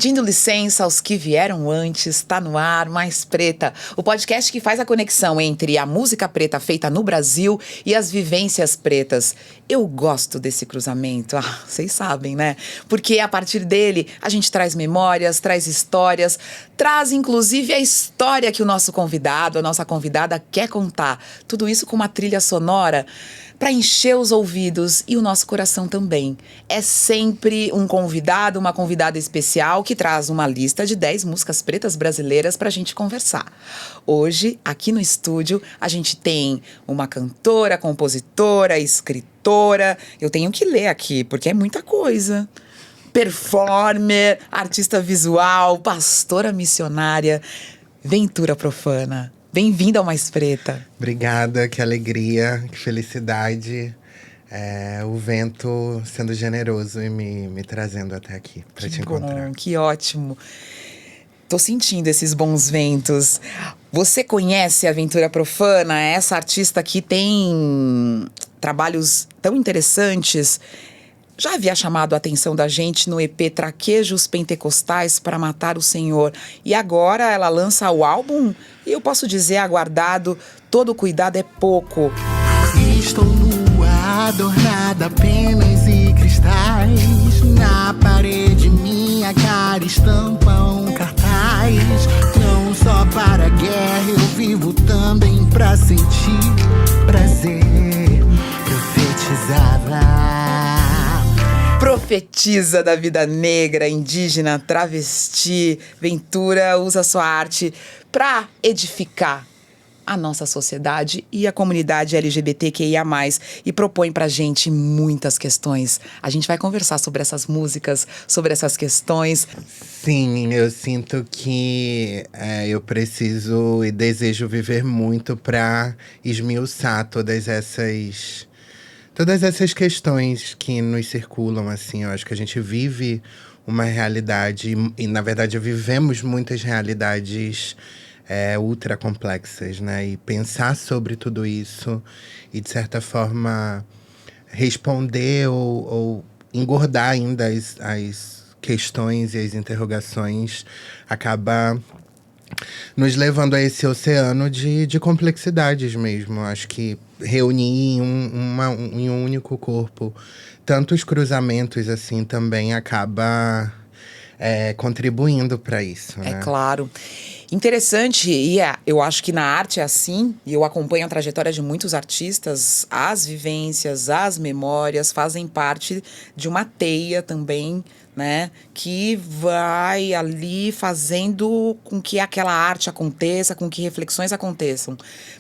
Pedindo licença aos que vieram antes, tá no ar Mais Preta, o podcast que faz a conexão entre a música preta feita no Brasil e as vivências pretas. Eu gosto desse cruzamento, vocês sabem, né? Porque a partir dele a gente traz memórias, traz histórias, traz inclusive a história que o nosso convidado, a nossa convidada quer contar. Tudo isso com uma trilha sonora para encher os ouvidos e o nosso coração também. É sempre um convidado, uma convidada especial que traz uma lista de 10 músicas pretas brasileiras para a gente conversar. Hoje, aqui no estúdio, a gente tem uma cantora, compositora, escritora. Eu tenho que ler aqui, porque é muita coisa. Performer, artista visual, pastora missionária, Ventura Profana. Bem-vinda ao Mais Preta. Obrigada, que alegria, que felicidade. O vento sendo generoso e me trazendo até aqui para te encontrar. Bom, que ótimo. Tô sentindo esses bons ventos. Você conhece a Ventura Profana? Essa artista que tem trabalhos tão interessantes. Já havia chamado a atenção da gente no EP Traquejos Pentecostais para Matar o Senhor. E agora ela lança o álbum, e eu posso dizer, aguardado, Todo Cuidado é Pouco. Estou nua, adornada apenas e cristais. Na parede minha cara estampa um cartaz. Não só para a guerra, eu vivo também pra sentir prazer. Profetiza da vida negra, indígena, travesti. Ventura usa sua arte para edificar a nossa sociedade e a comunidade LGBTQIA+, e propõe pra gente muitas questões. A gente vai conversar sobre essas músicas, sobre essas questões. Sim, eu sinto que eu preciso e desejo viver muito para esmiuçar todas essas questões que nos circulam, assim. Eu acho que a gente vive uma realidade e na verdade, vivemos muitas realidades ultra complexas, né? E pensar sobre tudo isso e, de certa forma, responder ou engordar ainda as questões e as interrogações acaba nos levando a esse oceano de complexidades mesmo. Acho que reunir em um único corpo tantos cruzamentos assim também acaba contribuindo para isso, né? É claro. Interessante, e eu acho que na arte é assim, e eu acompanho a trajetória de muitos artistas, as vivências, as memórias fazem parte de uma teia também, né, que vai ali fazendo com que aquela arte aconteça, com que reflexões aconteçam.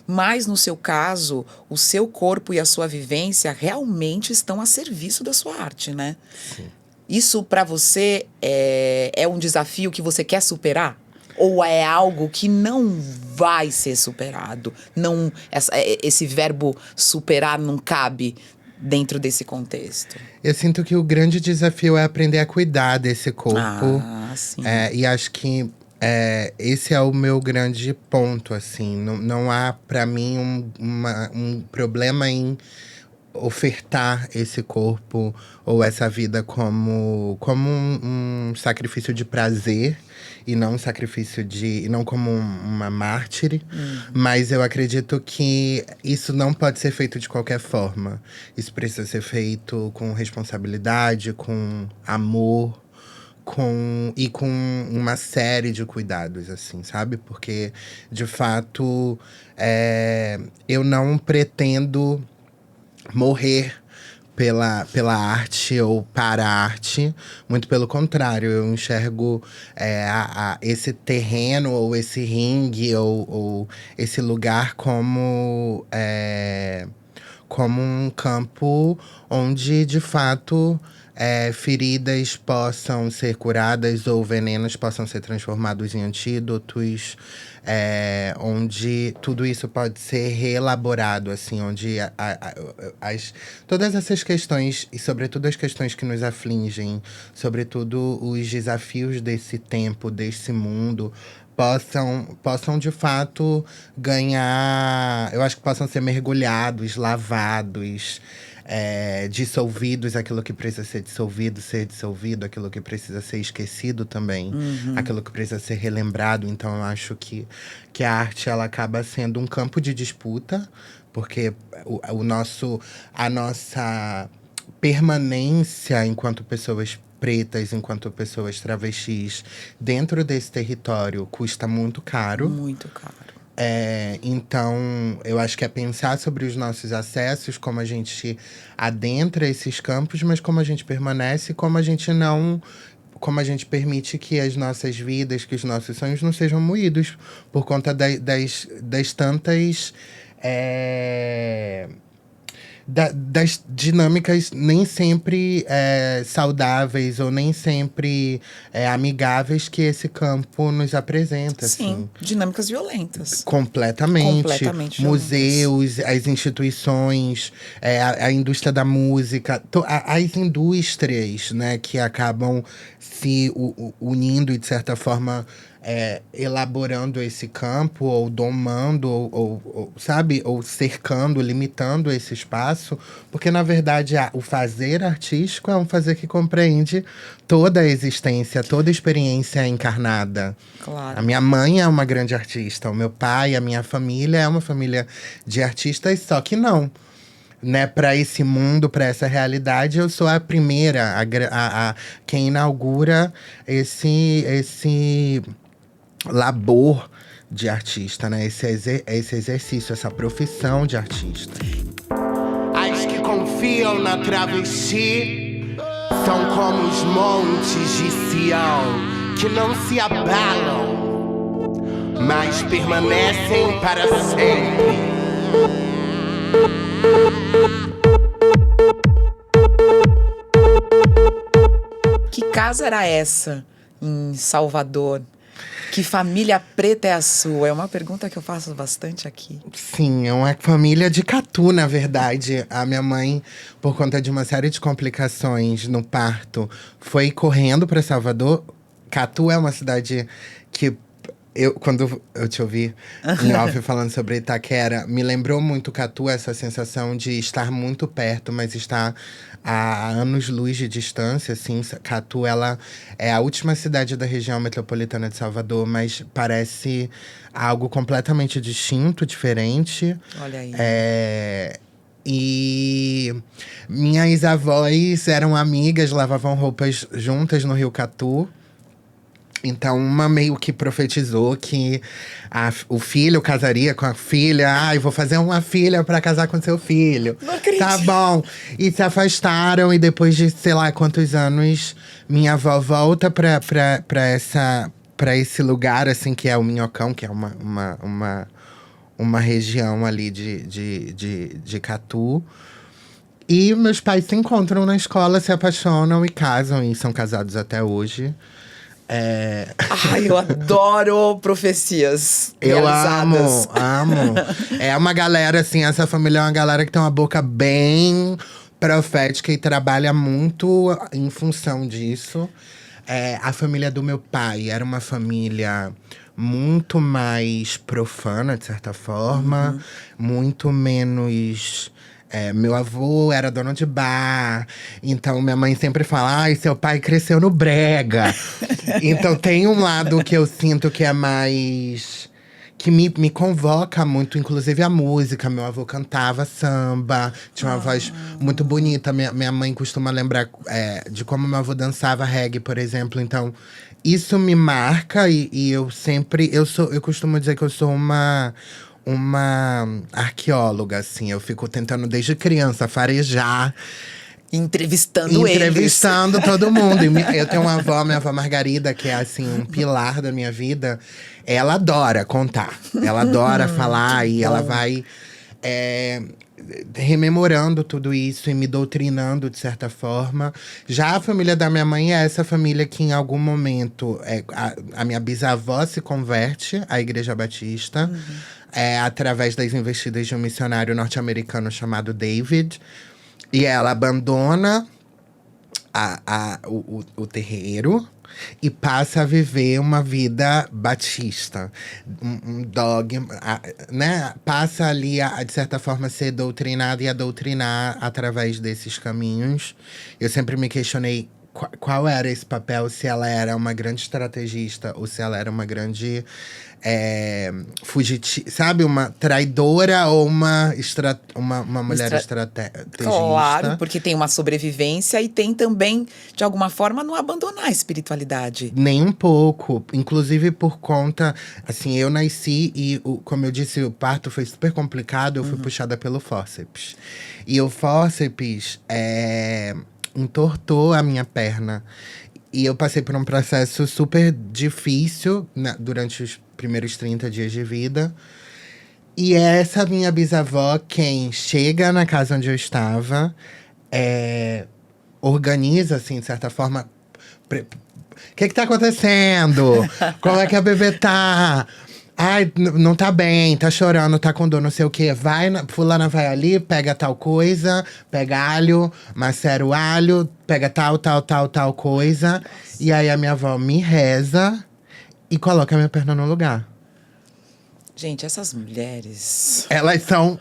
Mas no seu caso, o seu corpo e a sua vivência realmente estão a serviço da sua arte, né? Sim. Isso para você é um desafio que você quer superar? Ou é algo que não vai ser superado? Não, esse verbo superar não cabe dentro desse contexto? Eu sinto que o grande desafio é aprender a cuidar desse corpo. Sim. E acho que esse é o meu grande ponto, assim. Não há, para mim, um problema em ofertar esse corpo ou essa vida como um sacrifício de prazer e não um sacrifício e não como uma mártire. Mas eu acredito que isso não pode ser feito de qualquer forma. Isso precisa ser feito com responsabilidade, com amor, com uma série de cuidados, assim, sabe? Porque, de fato, eu não pretendo morrer pela arte ou para a arte. Muito pelo contrário, eu enxergo esse terreno ou esse ringue ou esse lugar como um campo onde, de fato, feridas possam ser curadas ou venenos possam ser transformados em antídotos, onde tudo isso pode ser reelaborado, assim, onde todas essas questões, e sobretudo as questões que nos afligem, sobretudo os desafios desse tempo, desse mundo, possam de fato ganhar, eu acho que possam ser mergulhados, lavados, dissolvidos, aquilo que precisa ser dissolvido, aquilo que precisa ser esquecido também, aquilo que precisa ser relembrado. Então eu acho que a arte ela acaba sendo um campo de disputa, porque a nossa permanência enquanto pessoas pretas, enquanto pessoas travestis, dentro desse território custa muito caro. Muito caro. Então, eu acho que é pensar sobre os nossos acessos, como a gente adentra esses campos, mas como a gente permanece, como a gente permite que as nossas vidas, que os nossos sonhos não sejam moídos por conta das tantas das dinâmicas nem sempre saudáveis ou nem sempre amigáveis que esse campo nos apresenta. Sim, assim. dinâmicas violentas. Completamente museus, violentas. as instituições, a indústria da música, as indústrias, né, que acabam se unindo e, de certa forma, elaborando esse campo, ou domando, ou sabe? Ou cercando, limitando esse espaço. Porque, na verdade, o fazer artístico é um fazer que compreende toda a existência, toda a experiência encarnada. Claro. A minha mãe é uma grande artista, o meu pai, a minha família é uma família de artistas, só que não. Né, para esse mundo, para essa realidade, eu sou a primeira, quem inaugura esse labor de artista, né? Esse exercício, essa profissão de artista. As que confiam na travesti são como os montes de Sião, que não se abalam, mas permanecem para sempre. Que casa era essa em Salvador? Que família preta é a sua? É uma pergunta que eu faço bastante aqui. Sim, é uma família de Catu, na verdade. A minha mãe, por conta de uma série de complicações no parto, foi correndo para Salvador. Catu é uma cidade que quando eu te ouvi em off falando sobre Itaquera, me lembrou muito Catu, essa sensação de estar muito perto, mas estar a anos-luz de distância, assim. Catu, ela é a última cidade da região metropolitana de Salvador, mas parece algo completamente distinto, diferente. Olha aí. E minhas avós eram amigas, lavavam roupas juntas no Rio Catu. Então, uma meio que profetizou que o filho casaria com a filha. Eu vou fazer uma filha pra casar com seu filho. Não acredito. Tá bom. E se afastaram. E depois de, sei lá, quantos anos, minha avó volta pra esse lugar, assim, que é o Minhocão. Que é uma região ali de Catu. E meus pais se encontram na escola, se apaixonam e casam. E são casados até hoje. Ai, eu adoro profecias realizadas. amo. É uma galera, assim, essa família é uma galera que tem uma boca bem profética e trabalha muito em função disso. A família do meu pai era uma família muito mais profana, de certa forma. Muito menos… meu avô era dono de bar, então minha mãe sempre fala: ai, seu pai cresceu no brega. Então tem um lado que eu sinto que é mais… que me convoca muito, inclusive a música. Meu avô cantava samba, tinha uma voz muito bonita. Minha mãe costuma lembrar de como meu avô dançava reggae, por exemplo. Então, isso me marca e eu sempre… Eu costumo dizer que eu sou uma arqueóloga, assim. Eu fico tentando, desde criança, farejar. Entrevistando todo mundo. Eu tenho uma avó, minha avó Margarida, que é, assim, um pilar da minha vida. Ela adora contar. Ela adora falar e ela vai… rememorando tudo isso e me doutrinando, de certa forma. Já a família da minha mãe é essa família que, em algum momento… a minha bisavó se converte à Igreja Batista. Através das investidas de um missionário norte-americano chamado David. E ela abandona o terreiro e passa a viver uma vida batista, um dogma, né? Passa ali a, de certa forma, ser doutrinado e a doutrinar através desses caminhos. Eu sempre me questionei qual era esse papel, se ela era uma grande estrategista ou se ela era uma grande fugitiva, sabe? Uma traidora ou uma mulher estrategista. Claro, porque tem uma sobrevivência e tem também, de alguma forma, não abandonar a espiritualidade. Nem um pouco. Inclusive por conta… Assim, eu nasci e, como eu disse, o parto foi super complicado. Eu fui puxada pelo fórceps. E o fórceps entortou a minha perna. E eu passei por um processo super difícil durante os primeiros 30 dias de vida. E essa minha bisavó, quem chega na casa onde eu estava, organiza, assim, de certa forma… O que tá acontecendo? Como é que a bebê tá? Ai, não tá bem, tá chorando, tá com dor, não sei o quê. Fulana vai ali, pega tal coisa, pega alho, macera o alho, pega tal coisa. E aí a minha avó me reza e coloca a minha perna no lugar. Gente, essas mulheres… Elas são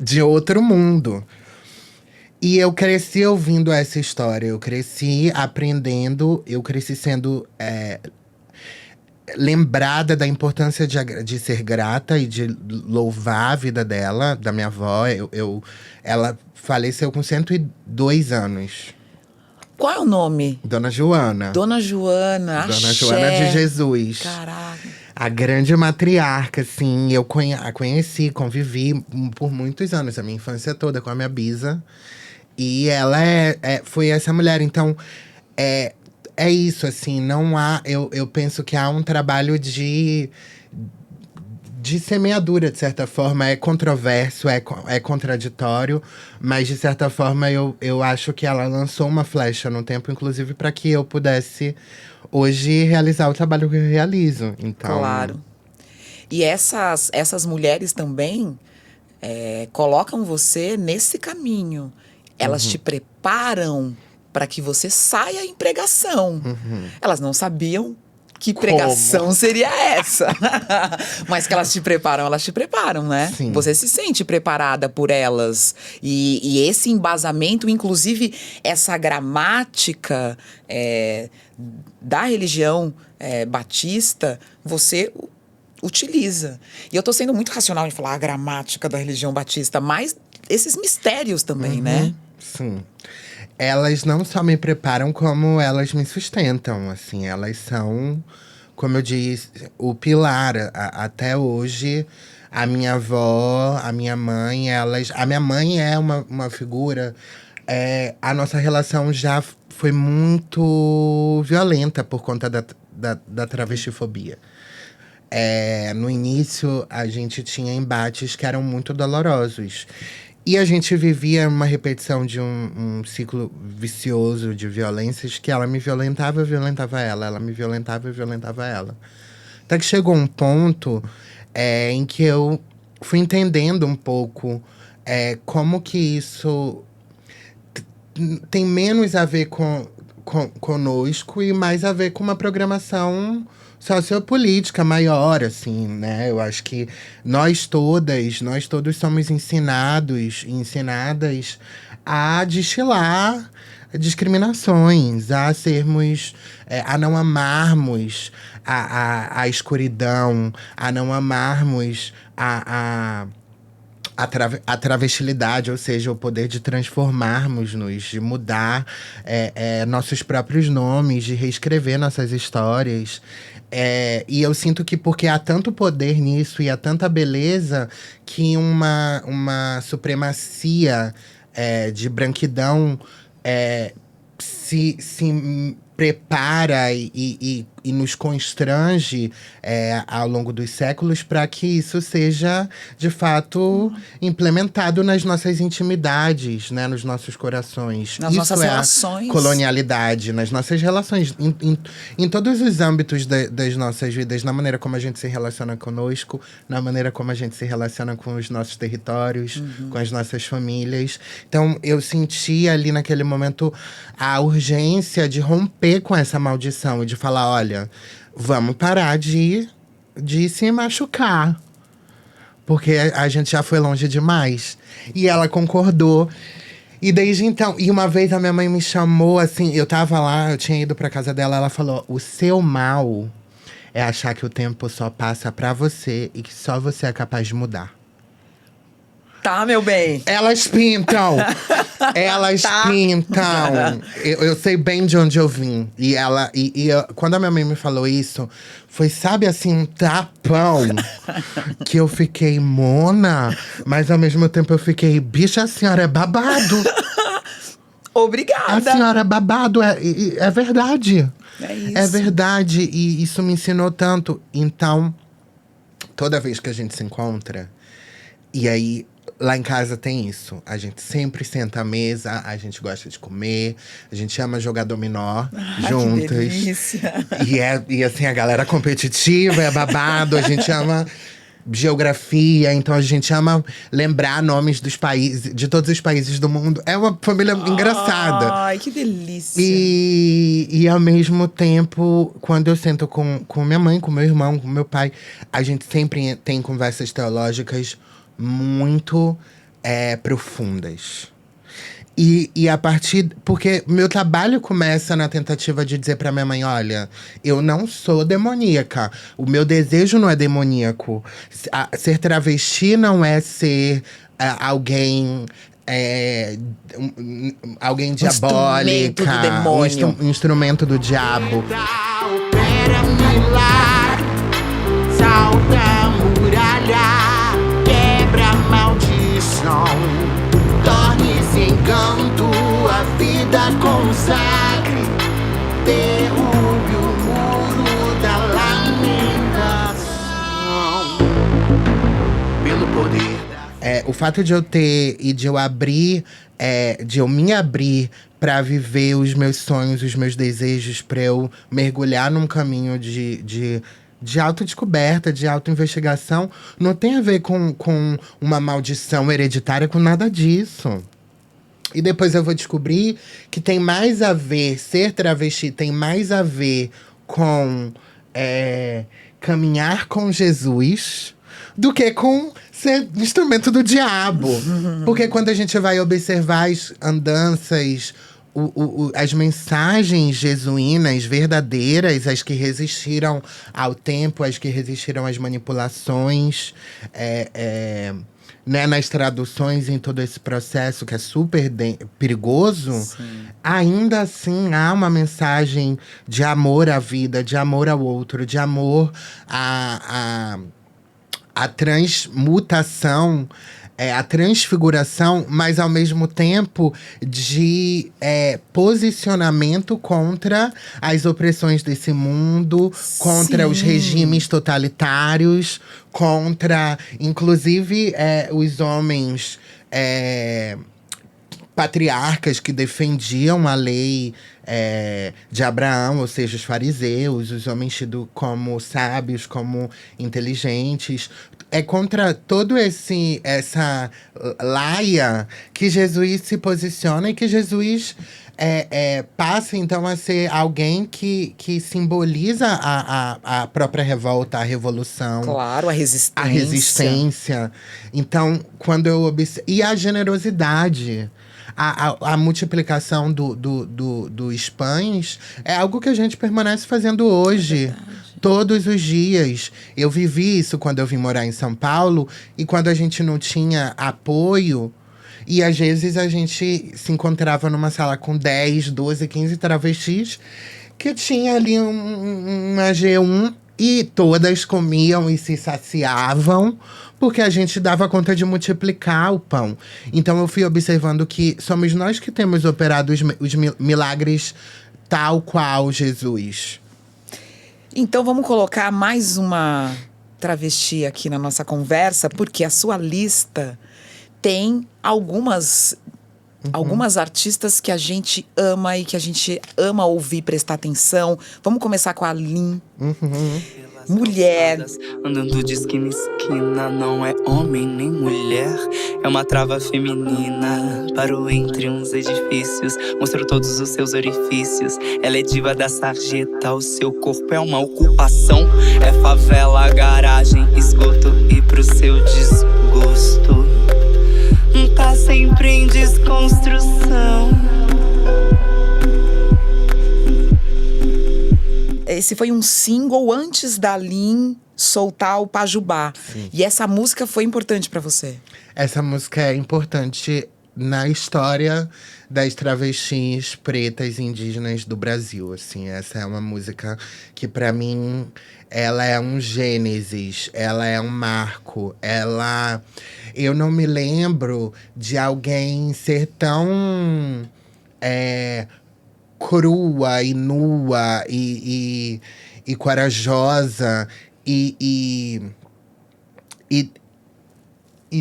de outro mundo. E eu cresci ouvindo essa história, eu cresci aprendendo, eu cresci sendo lembrada da importância de ser grata e de louvar a vida dela, da minha avó. Ela faleceu com 102 anos. Qual é o nome? Dona Joana. Dona Joana, Dona axé. Joana de Jesus. Caraca. A grande matriarca, assim. Eu a conheci, convivi por muitos anos, a minha infância toda, com a minha bisa. E ela foi essa mulher. Então, é isso, assim, não há… Eu penso que há um trabalho de semeadura, de certa forma. É controverso, é contraditório. Mas, de certa forma, eu acho que ela lançou uma flecha no tempo, inclusive, para que eu pudesse, hoje, realizar o trabalho que eu realizo. Então… Claro. E essas mulheres também colocam você nesse caminho. Elas te preparam para que você saia em pregação. Elas não sabiam que pregação seria essa. Mas que elas te preparam, né? Sim. Você se sente preparada por elas. E esse embasamento, inclusive essa gramática da religião batista, você utiliza. E eu tô sendo muito racional em falar a gramática da religião batista, mas esses mistérios também, né? Sim. Elas não só me preparam, como elas me sustentam, assim. Elas são, como eu disse, o pilar. Até hoje, a minha avó, a minha mãe, a minha mãe é uma figura… a nossa relação já foi muito violenta por conta da travestifobia. No início, a gente tinha embates que eram muito dolorosos. E a gente vivia uma repetição de um ciclo vicioso de violências, que ela me violentava, eu violentava ela. Ela me violentava, eu violentava ela. Até que chegou um ponto em que eu fui entendendo um pouco como que isso tem menos a ver conosco e mais a ver com uma programação sociopolítica maior, assim, né? Eu acho que nós todos somos ensinados e ensinadas a destilar discriminações, a sermos… a não amarmos a escuridão, a não amarmos a travestilidade, ou seja, o poder de transformarmos-nos, de mudar nossos próprios nomes, de reescrever nossas histórias. E eu sinto que porque há tanto poder nisso e há tanta beleza, que uma supremacia de branquidão se prepara e e nos constrange ao longo dos séculos para que isso seja, de fato, implementado nas nossas intimidades, né? Nos nossos corações. Nas isso nossas é relações. A colonialidade, nas nossas relações. Em todos os âmbitos das nossas vidas. Na maneira como a gente se relaciona conosco, na maneira como a gente se relaciona com os nossos territórios, com as nossas famílias. Então, eu senti ali naquele momento a urgência de romper com essa maldição e de falar, olha, vamos parar de se machucar. Porque a gente já foi longe demais. E ela concordou. E desde então… E uma vez a minha mãe me chamou, assim… Eu tava lá, eu tinha ido pra casa dela. Ela falou, o seu mal é achar que o tempo só passa pra você. E que só você é capaz de mudar. Tá, meu bem. Elas pintam! Elas pintam! Eu sei bem de onde eu vim. Quando a minha mãe me falou isso, foi, sabe assim, um tapão. Que eu fiquei mona, mas ao mesmo tempo eu fiquei, bicha, a senhora é babado. Obrigada. A senhora é babado, é verdade. É isso. É verdade, e isso me ensinou tanto. Então, toda vez que a gente se encontra, e aí… Lá em casa tem isso. A gente sempre senta à mesa, a gente gosta de comer, a gente ama jogar dominó juntas. Que delícia. E assim, a galera competitiva, é babado, a gente ama geografia, então a gente ama lembrar nomes dos países, de todos os países do mundo. É uma família engraçada. Ai, que delícia. E ao mesmo tempo, quando eu sento com minha mãe, com meu irmão, com meu pai, a gente sempre tem conversas teológicas muito profundas. E a partir… Porque meu trabalho começa na tentativa de dizer pra minha mãe, olha, eu não sou demoníaca. O meu desejo não é demoníaco. Ser travesti não é ser alguém… alguém diabólica. Instrumento do demônio. Um instrumento do diabo. Opera milagre, salta a muralha, quebra a maldição, torne-se encanto, a vida consagre, derrube o muro da lamentação, pelo poder da… O fato de eu ter e de eu abrir, de eu me abrir pra viver os meus sonhos, os meus desejos, pra eu mergulhar num caminho de autodescoberta, de autoinvestigação, não tem a ver com uma maldição hereditária, com nada disso. E depois eu vou descobrir que tem mais a ver, ser travesti tem mais a ver com caminhar com Jesus do que com ser instrumento do diabo. Porque quando a gente vai observar as andanças, as mensagens jesuínas verdadeiras, as que resistiram ao tempo, as que resistiram às manipulações, né, nas traduções, em todo esse processo que é super perigoso, ainda assim há uma mensagem de amor à vida, de amor ao outro, de amor à transmutação, a transfiguração, mas ao mesmo tempo de posicionamento contra as opressões desse mundo, contra os regimes totalitários, contra, inclusive, os homens patriarcas que defendiam a lei de Abraão, ou seja, os fariseus, os homens tidos como sábios, como inteligentes. É contra todo essa laia que Jesus se posiciona e que Jesus passa, então, a ser alguém que simboliza a própria revolta, a revolução. Claro, a resistência. A resistência. Então, quando eu observo… E a generosidade. A multiplicação dos pães é algo que a gente permanece fazendo hoje. Todos os dias. Eu vivi isso quando eu vim morar em São Paulo. E quando a gente não tinha apoio… E às vezes a gente se encontrava numa sala com 10, 12, 15 travestis. Que tinha ali uma G1. E todas comiam e se saciavam, porque a gente dava conta de multiplicar o pão. Então eu fui observando que somos nós que temos operado os milagres tal qual Jesus. Então vamos colocar mais uma travesti aqui na nossa conversa, porque a sua lista tem algumas artistas que a gente ama e que a gente ama ouvir, prestar atenção. Vamos começar com a Lin. Mulher. Andando de esquina em esquina, não é homem nem mulher. É uma trava feminina, parou entre uns edifícios, mostrou todos os seus orifícios. Ela é diva da sarjeta, o seu corpo é uma ocupação. É favela, garagem, esgoto e pro seu desgosto tá sempre em desconstrução. Esse foi um single antes da Lin soltar o Pajubá. Sim. E essa música foi importante pra você? Essa música é importante na história das travestis pretas e indígenas do Brasil, assim. Essa é uma música que, pra mim, ela é um gênesis, ela é um marco. Eu não me lembro de alguém ser tão crua e nua e corajosa e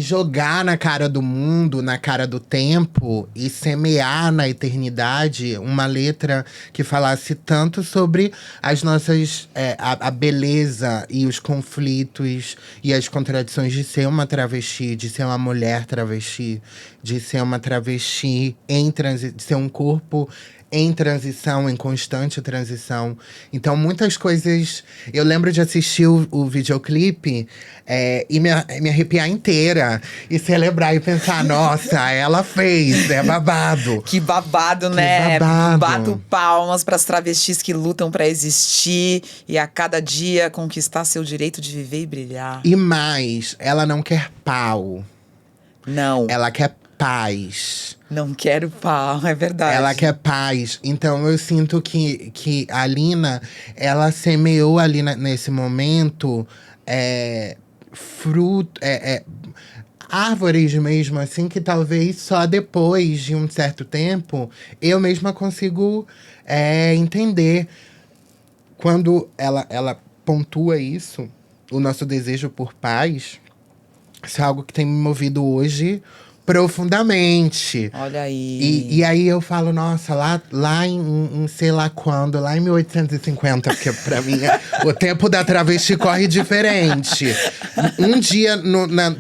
jogar na cara do mundo, na cara do tempo e semear na eternidade uma letra que falasse tanto sobre as nossas a beleza e os conflitos e as contradições de ser uma travesti, de ser uma mulher travesti, de ser uma travesti de ser um corpo em transição, em constante transição. Então, muitas coisas… Eu lembro de assistir o videoclipe e me arrepiar inteira. E celebrar e pensar, nossa, ela fez, é babado. Que babado, né? Bato palmas para as travestis que lutam para existir e a cada dia conquistar seu direito de viver e brilhar. E mais, ela não quer pau. Não. Ela quer paz. Não quero pau, é verdade. Ela quer paz. Então eu sinto que a Lina, ela semeou ali nesse momento árvores mesmo, assim, que talvez só depois de um certo tempo eu mesma consigo entender. Quando ela pontua isso, o nosso desejo por paz, isso é algo que tem me movido hoje profundamente. Olha aí. E aí eu falo, nossa, lá em sei lá quando, lá em 1850, porque pra mim o tempo da travesti corre diferente. Um dia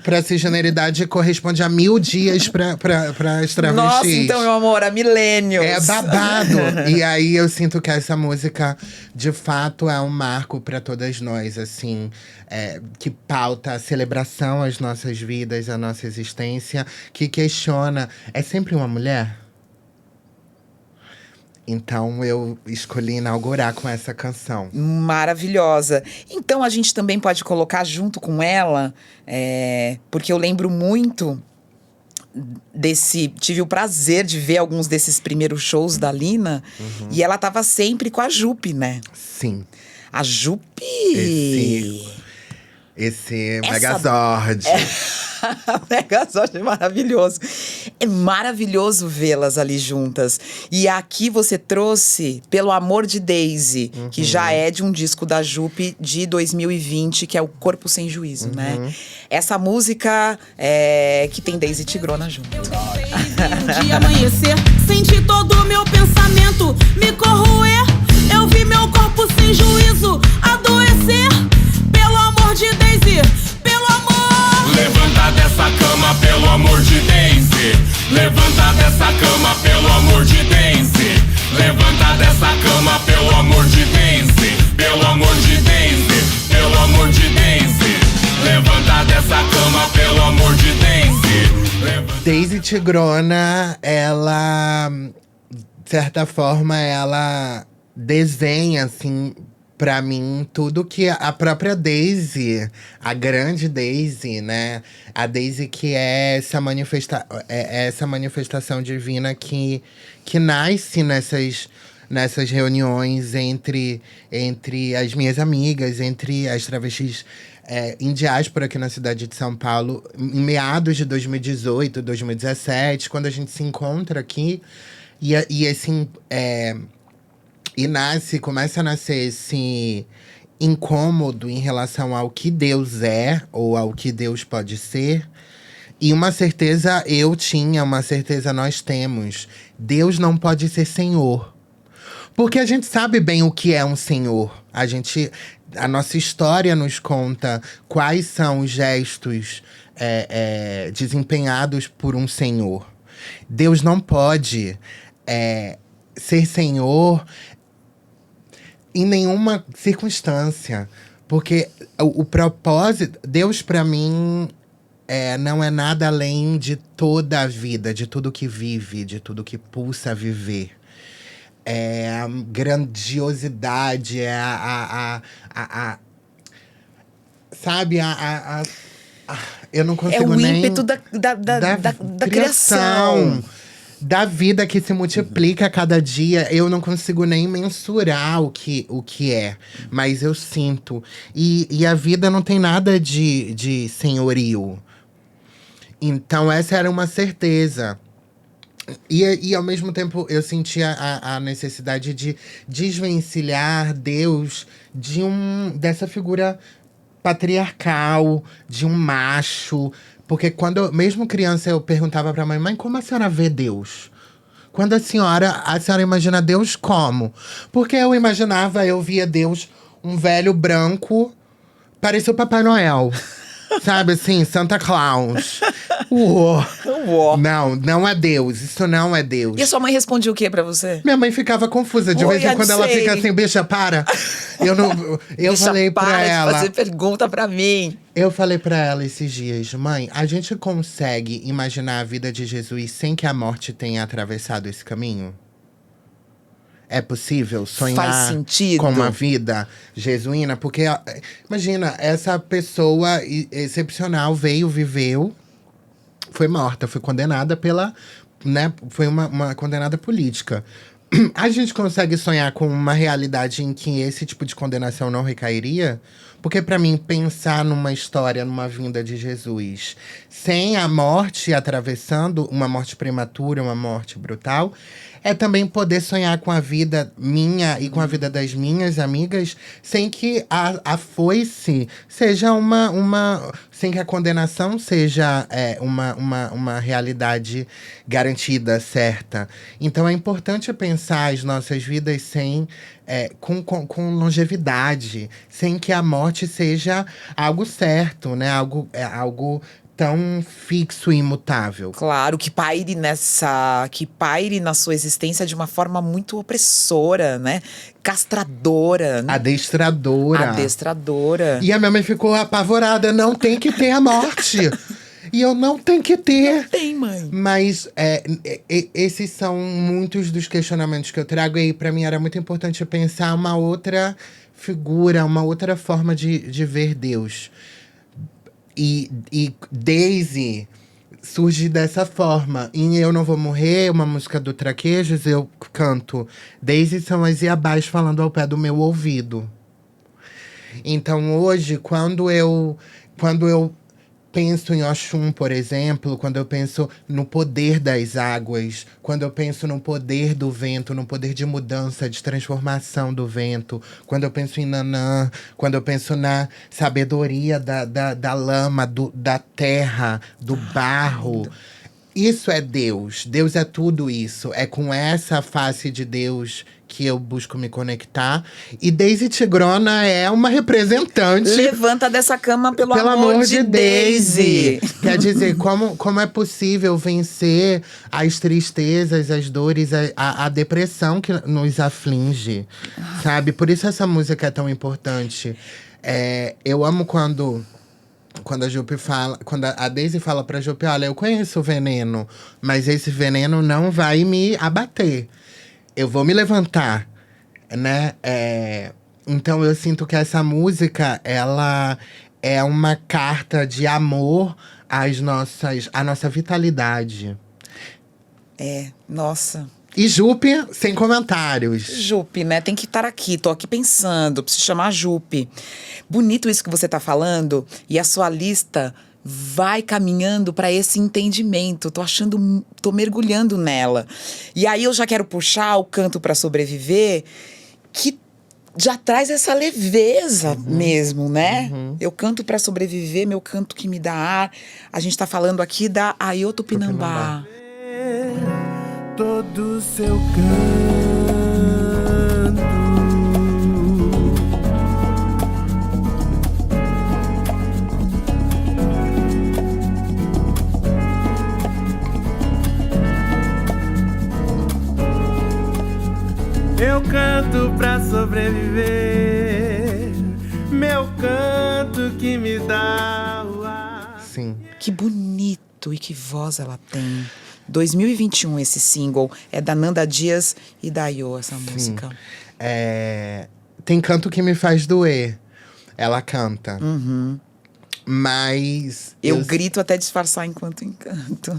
pra cisgeneridade corresponde a 1000 dias pra as travestis. Nossa, então, meu amor, a milênios. É babado. E aí eu sinto que essa música, de fato, é um marco pra todas nós, assim. Que pauta a celebração às nossas vidas, à nossa existência, que questiona… É sempre uma mulher? Então eu escolhi inaugurar com essa canção. Maravilhosa. Então a gente também pode colocar junto com ela, porque eu lembro muito tive o prazer de ver alguns desses primeiros shows da Lina, e ela tava sempre com a Jupe, né? Sim. A Jupe… Esse Megazord. Megazord é maravilhoso. É maravilhoso vê-las ali juntas. E aqui você trouxe Pelo Amor de Daisy, que já é de um disco da Jupe de 2020, que é o Corpo Sem Juízo, né? Essa música que tem Daisy e Tigrona junto. Um dia amanhecer, senti todo o meu pensamento me corroer. Eu vi meu corpo sem juízo adoecer. Pelo amor de Daisy, pelo amor. Levanta dessa cama, pelo amor de Daisy. Levanta dessa cama, pelo amor de Daisy. Levanta dessa cama, pelo amor de Daisy. Pelo amor de Daisy, pelo amor de Daisy. Levanta dessa cama, pelo amor de Daisy. Daisy Tigrona, ela… De certa forma, ela desenha, assim… Pra mim, tudo que a própria Daisy, a grande Daisy, né? A Daisy que é essa manifestação divina que nasce nessas reuniões entre as minhas amigas, entre as travestis em diáspora aqui na cidade de São Paulo, em meados de 2018, 2017, quando a gente se encontra aqui. E assim… começa a nascer incômodo em relação ao que Deus é ou ao que Deus pode ser. E uma certeza eu tinha, uma certeza nós temos. Deus não pode ser Senhor. Porque a gente sabe bem o que é um Senhor. A nossa história nos conta quais são os gestos desempenhados por um Senhor. Deus não pode ser Senhor em nenhuma circunstância. Porque o propósito… Deus, para mim, não é nada além de toda a vida, de tudo que vive, de tudo que pulsa viver. É a grandiosidade, sabe, eu não consigo nem… É o ímpeto da criação. Da vida que se multiplica a cada dia. Eu não consigo nem mensurar o que é. Mas eu sinto. E a vida não tem nada de senhorio. Então essa era uma certeza. E ao mesmo tempo eu sentia a necessidade de desvencilhar Deus dessa figura patriarcal, de um macho. Porque mesmo criança, eu perguntava pra mãe, como a senhora vê Deus? Quando a senhora imagina Deus como? Porque eu via Deus, um velho branco, parecia o Papai Noel. Sabe assim, Santa Claus. Uó. Não é Deus, isso não é Deus. E a sua mãe respondia o que pra você? Minha mãe ficava confusa, de vez em quando ela fica assim, bicha, para. Eu falei pra ela… fazer pergunta pra mim. Eu falei pra ela esses dias, mãe, a gente consegue imaginar a vida de Jesus sem que a morte tenha atravessado esse caminho? É possível sonhar com uma vida jesuína? Porque, imagina, essa pessoa excepcional viveu, foi morta, foi condenada foi uma condenada política. A gente consegue sonhar com uma realidade em que esse tipo de condenação não recairia? Porque, para mim, pensar numa história, numa vinda de Jesus, sem a morte atravessando, uma morte prematura, uma morte brutal, é também poder sonhar com a vida minha e com a vida das minhas amigas, sem que a foice seja sem que a condenação seja uma realidade garantida, certa. Então é importante pensar as nossas vidas com longevidade, sem que a morte seja algo certo, né? Algo tão fixo e imutável. Claro, que paire na sua existência de uma forma muito opressora, né? Castradora. Né? Adestradora. E a minha mãe ficou apavorada. Não tem que ter a morte. E eu não tenho que ter. Não tem, mãe. Mas esses são muitos dos questionamentos que eu trago. E pra mim era muito importante pensar uma outra figura, uma outra forma de ver Deus. E Daisy surge dessa forma. Em Eu Não Vou Morrer, uma música do Traquejos, eu canto Daisy são as iabás falando ao pé do meu ouvido. Então hoje, quando eu penso em Oxum, por exemplo, quando eu penso no poder das águas, quando eu penso no poder do vento, no poder de mudança, de transformação do vento, quando eu penso em Nanã, quando eu penso na sabedoria da lama, da terra, do barro. Isso é Deus. Deus é tudo isso. É com essa face de Deus que eu busco me conectar. E Daisy Tigrona é uma representante. Levanta dessa cama, pelo amor de Daisy. Quer dizer, como é possível vencer as tristezas, as dores, a depressão que nos aflige, sabe? Por isso essa música é tão importante. Eu amo quando a Jupe fala, quando a Daisy fala pra Jupe, olha, eu conheço o veneno, mas esse veneno não vai me abater. Eu vou me levantar, né? Então eu sinto que essa música, ela é uma carta de amor à nossa vitalidade. Nossa. E Jupe, sem comentários. Jupe, né? Tem que estar aqui. Tô aqui pensando. Preciso chamar a Jupe. Bonito isso que você tá falando. E a sua lista vai caminhando para esse entendimento. Tô mergulhando nela. E aí eu já quero puxar o Canto para Sobreviver, que já traz essa leveza mesmo, né? Eu canto pra sobreviver, meu canto que me dá ar. A gente tá falando aqui da Aiô Tupinambá. Todo seu canto. Eu canto pra sobreviver, meu canto que me dá o ar. Sim. Que bonito e que voz ela tem. 2021 esse single é da Nanda Dias e da Aiô, essa música. Tem canto que me faz doer. Ela canta. Mas Eu grito até disfarçar enquanto encanto.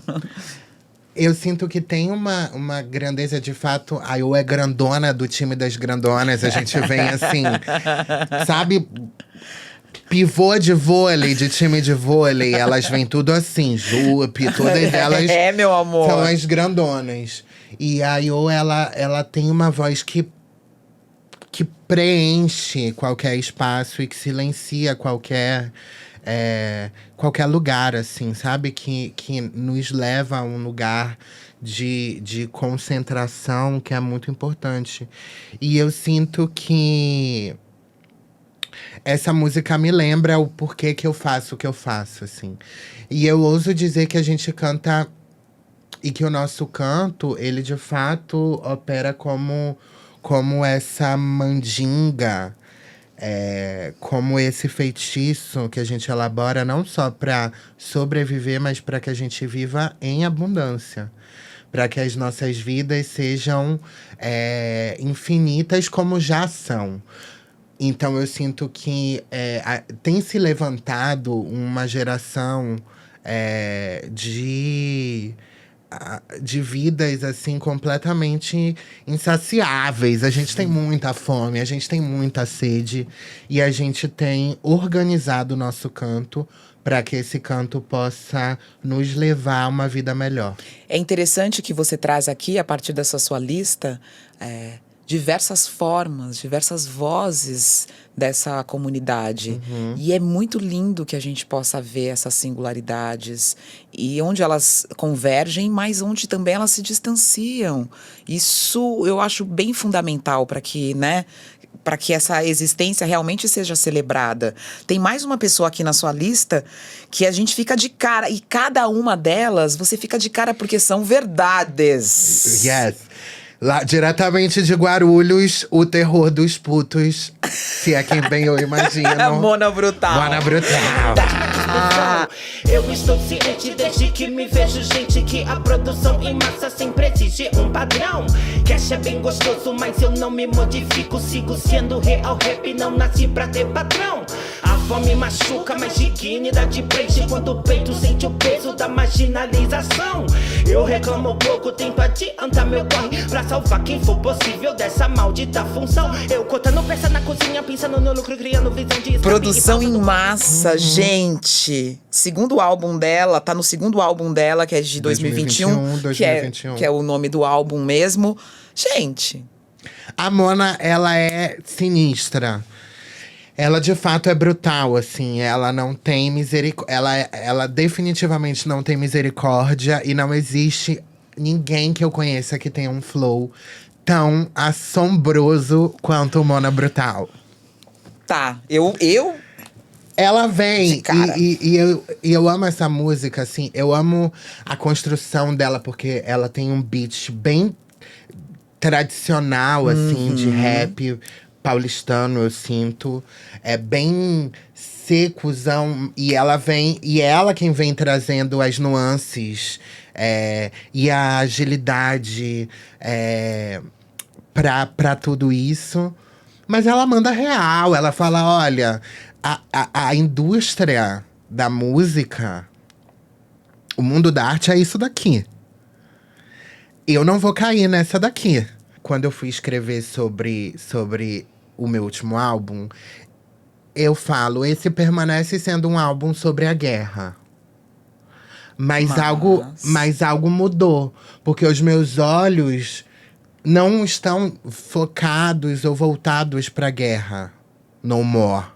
eu sinto que tem uma grandeza de fato. A Aiô é grandona do time das grandonas. A gente vem assim, sabe? Pivô de vôlei, de time de vôlei. Elas vêm tudo assim, Jupe, todas elas Meu amor. são as grandonas. E a Aiô, ela tem uma voz que preenche qualquer espaço e que silencia qualquer lugar, assim, sabe? Que nos leva a um lugar de concentração que é muito importante. E eu sinto que essa música me lembra o porquê que eu faço o que eu faço, assim. E eu ouso dizer que a gente canta… E que o nosso canto, ele de fato opera como essa mandinga, como esse feitiço que a gente elabora não só para sobreviver, mas para que a gente viva em abundância. Para que as nossas vidas sejam infinitas como já são. Então eu sinto que tem se levantado uma geração de vidas, assim, completamente insaciáveis. A gente tem muita fome, a gente tem muita sede. E a gente tem organizado o nosso canto para que esse canto possa nos levar a uma vida melhor. É interessante que você traz aqui, a partir dessa sua lista, diversas formas, diversas vozes dessa comunidade. E é muito lindo que a gente possa ver essas singularidades e onde elas convergem, mas onde também elas se distanciam. Isso eu acho bem fundamental para que, para que essa existência realmente seja celebrada. Tem mais uma pessoa aqui na sua lista que a gente fica de cara. E cada uma delas, você fica de cara porque são verdades. Yes. Lá, diretamente de Guarulhos, o terror dos putos. Se é quem bem eu imagino. Mona Brutal. Mona Brutal. Eu estou ciente desde que me vejo, gente, que a produção em massa sempre exige um padrão. Cash é bem gostoso, mas eu não me modifico. Sigo sendo real rap, não nasci pra ter patrão. A fome machuca, mas dignidade preenche quando o peito sente o peso da marginalização. Eu reclamo pouco, tento adiantar meu corre pra salvar quem for possível dessa maldita função. Eu cortando peça na cozinha, pensando no lucro, criando visão de… Produção em massa, gente. Segundo álbum dela, tá no segundo álbum dela, que é de 2021. 2021. Que é o nome do álbum mesmo. Gente… A Mona, ela é sinistra. Ela, de fato, é brutal, assim. Ela não tem misericórdia. Ela definitivamente não tem misericórdia. E não existe ninguém que eu conheça que tenha um flow tão assombroso quanto o Mona Brutal. Tá, Ela vem, de cara. e eu amo essa música, assim. Eu amo a construção dela, porque ela tem um beat bem tradicional, assim, de rap paulistano, eu sinto. É bem secuzão. E ela quem vem trazendo as nuances e a agilidade pra tudo isso. Mas ela manda real, ela fala, olha… A indústria da música, o mundo da arte é isso daqui. Eu não vou cair nessa daqui. Quando eu fui escrever sobre o meu último álbum, eu falo, esse permanece sendo um álbum sobre a guerra. Mas algo mudou. Porque os meus olhos não estão focados ou voltados para a guerra. No more.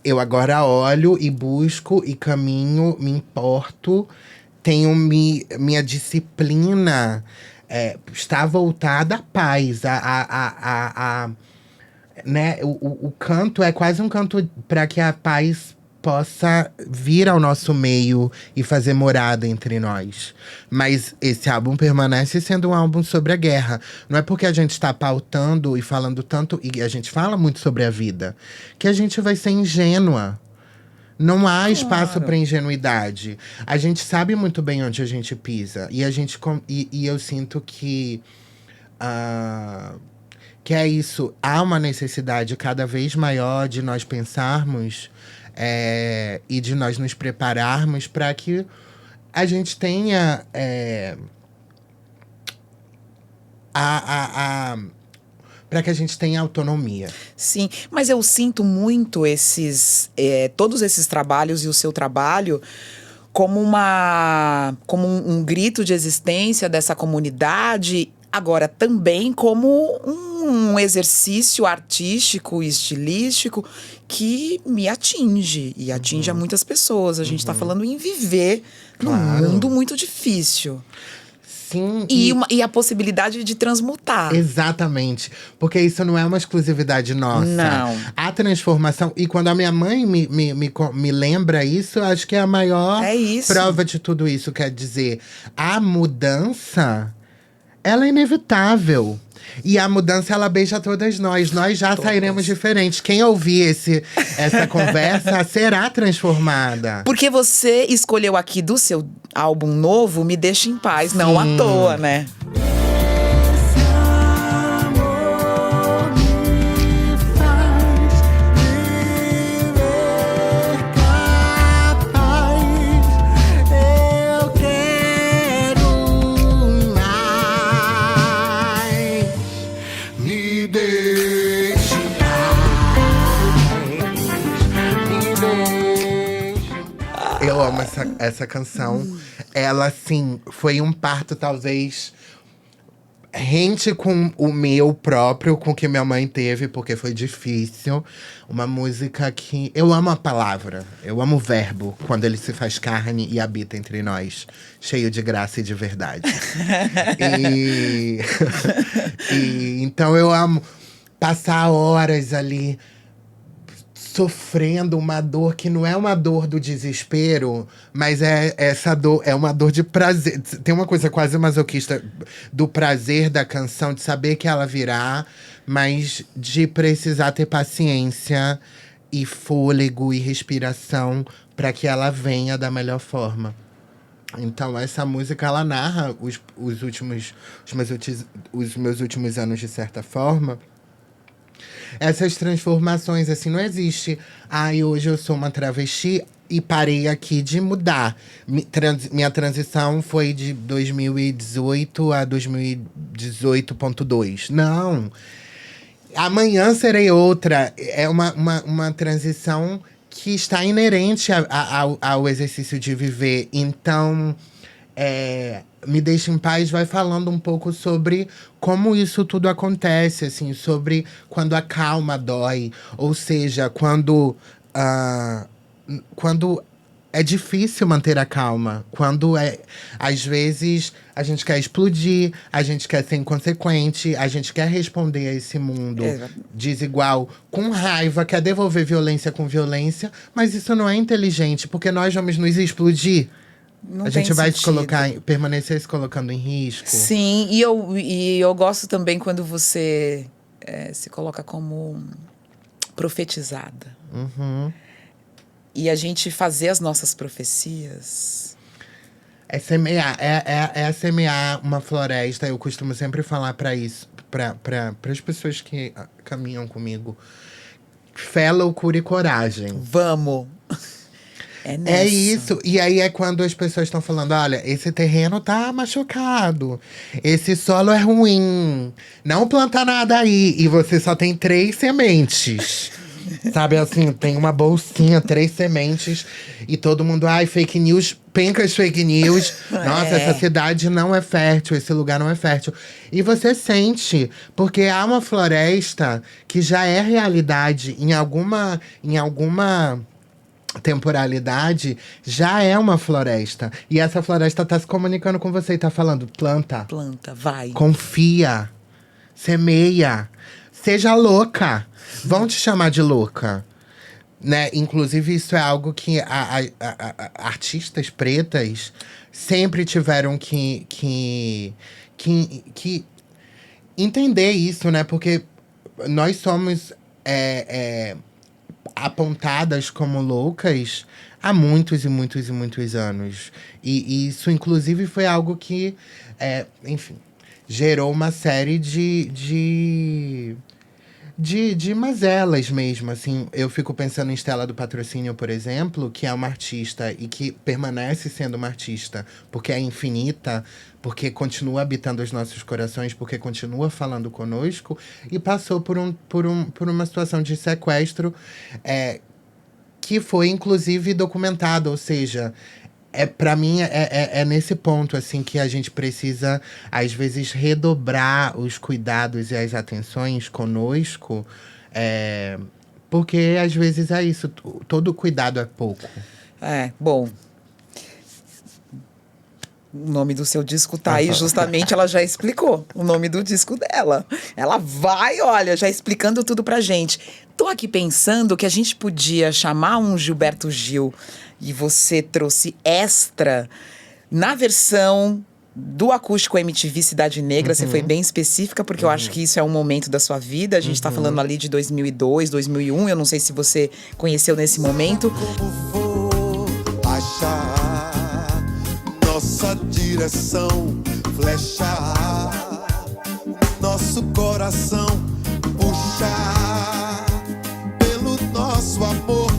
Eu agora olho e busco e caminho, me importo, tenho minha disciplina está voltada à paz, né? O canto é quase um canto para que a paz possa vir ao nosso meio e fazer morada entre nós. Mas esse álbum permanece sendo um álbum sobre a guerra. Não é porque a gente está pautando e falando tanto, e a gente fala muito sobre a vida, que a gente vai ser ingênua. Não há espaço para ingenuidade. A gente sabe muito bem onde a gente pisa. E eu sinto que é isso. Há uma necessidade cada vez maior de nós pensarmos e de nós nos prepararmos para que a gente tenha para que a gente tenha autonomia. Sim, mas eu sinto muito todos esses trabalhos e o seu trabalho como um grito de existência dessa comunidade. Agora, também como um exercício artístico e estilístico que me atinge. E atinge a muitas pessoas. A gente está falando em viver num mundo muito difícil. Sim. E a possibilidade de transmutar. Exatamente. Porque isso não é uma exclusividade nossa. Não. A transformação… E quando a minha mãe me lembra isso, eu acho que é a maior prova de tudo isso. Quer dizer, a mudança… ela é inevitável. E a mudança, ela beija todas nós. Nós já sairemos diferentes. Quem ouvir essa conversa será transformada. Porque você escolheu aqui do seu álbum novo Me Deixa em Paz, não à toa, né? Eu amo essa canção. Ela, assim, foi um parto, talvez, rente com o meu próprio, com o que minha mãe teve, porque foi difícil. Uma música que… eu amo a palavra, eu amo o verbo, quando ele se faz carne e habita entre nós, cheio de graça e de verdade. Então eu amo passar horas ali sofrendo uma dor que não é uma dor do desespero, mas essa dor é uma dor de prazer. Tem uma coisa quase masoquista do prazer da canção, de saber que ela virá, mas de precisar ter paciência e fôlego e respiração para que ela venha da melhor forma. Então, essa música, ela narra os meus últimos anos, de certa forma. Essas transformações, assim, não existe… hoje eu sou uma travesti e parei aqui de mudar. Minha transição foi de 2018 a 2018.2. Não. Amanhã serei outra. É uma transição que está inerente ao exercício de viver. Então… Me Deixa em Paz vai falando um pouco sobre como isso tudo acontece, assim, sobre quando a calma dói, ou seja, quando é difícil manter a calma, quando às vezes a gente quer explodir, a gente quer ser inconsequente, a gente quer responder a esse mundo desigual com raiva, quer devolver violência com violência, mas isso não é inteligente, porque nós vamos nos explodir. Não a gente vai permanecer se colocando em risco. Sim, e eu gosto também quando você se coloca como profetizada. E a gente fazer as nossas profecias. É semear, é semear uma floresta. Eu costumo sempre falar para as pessoas que caminham comigo. Fé, loucura e coragem. Vamos! É isso. E aí é quando as pessoas estão falando, olha, esse terreno tá machucado. Esse solo é ruim. Não planta nada aí. E você só tem 3 sementes. Sabe assim, tem uma bolsinha, 3 sementes. E todo mundo, ai, fake news, pencas fake news. Nossa, essa cidade não é fértil, esse lugar não é fértil. E você sente, porque há uma floresta que já é realidade em alguma temporalidade, já é uma floresta. E essa floresta tá se comunicando com você e tá falando, planta, Planta, vai. confia, semeia, seja louca. Vão te chamar de louca. Né? Inclusive, isso é algo que artistas pretas sempre tiveram que entender isso, né? Porque nós somos apontadas como loucas há muitos e muitos e muitos anos. E isso, inclusive, foi algo que, enfim, gerou uma série de mazelas mesmo, assim. Eu fico pensando em Stella do Patrocínio, por exemplo, que é uma artista e que permanece sendo uma artista porque é infinita, porque continua habitando os nossos corações, porque continua falando conosco, e passou por uma situação de sequestro que foi, inclusive, documentada, ou seja… Pra mim, é nesse ponto, assim, que a gente precisa, às vezes, redobrar os cuidados e as atenções conosco. Porque, às vezes, é isso. Todo cuidado é pouco. Bom… O nome do seu disco tá aí, justamente, ela já explicou o nome do disco dela. Ela vai, olha, já explicando tudo pra gente. Tô aqui pensando que a gente podia chamar um Gilberto Gil, e você trouxe Extra na versão do acústico MTV Cidade Negra. Você foi bem específica, porque eu acho que isso é um momento da sua vida. A gente tá falando ali de 2002, 2001. Eu não sei se você conheceu nesse momento. Vou achar nossa direção, flechar nosso coração, puxar pelo nosso amor,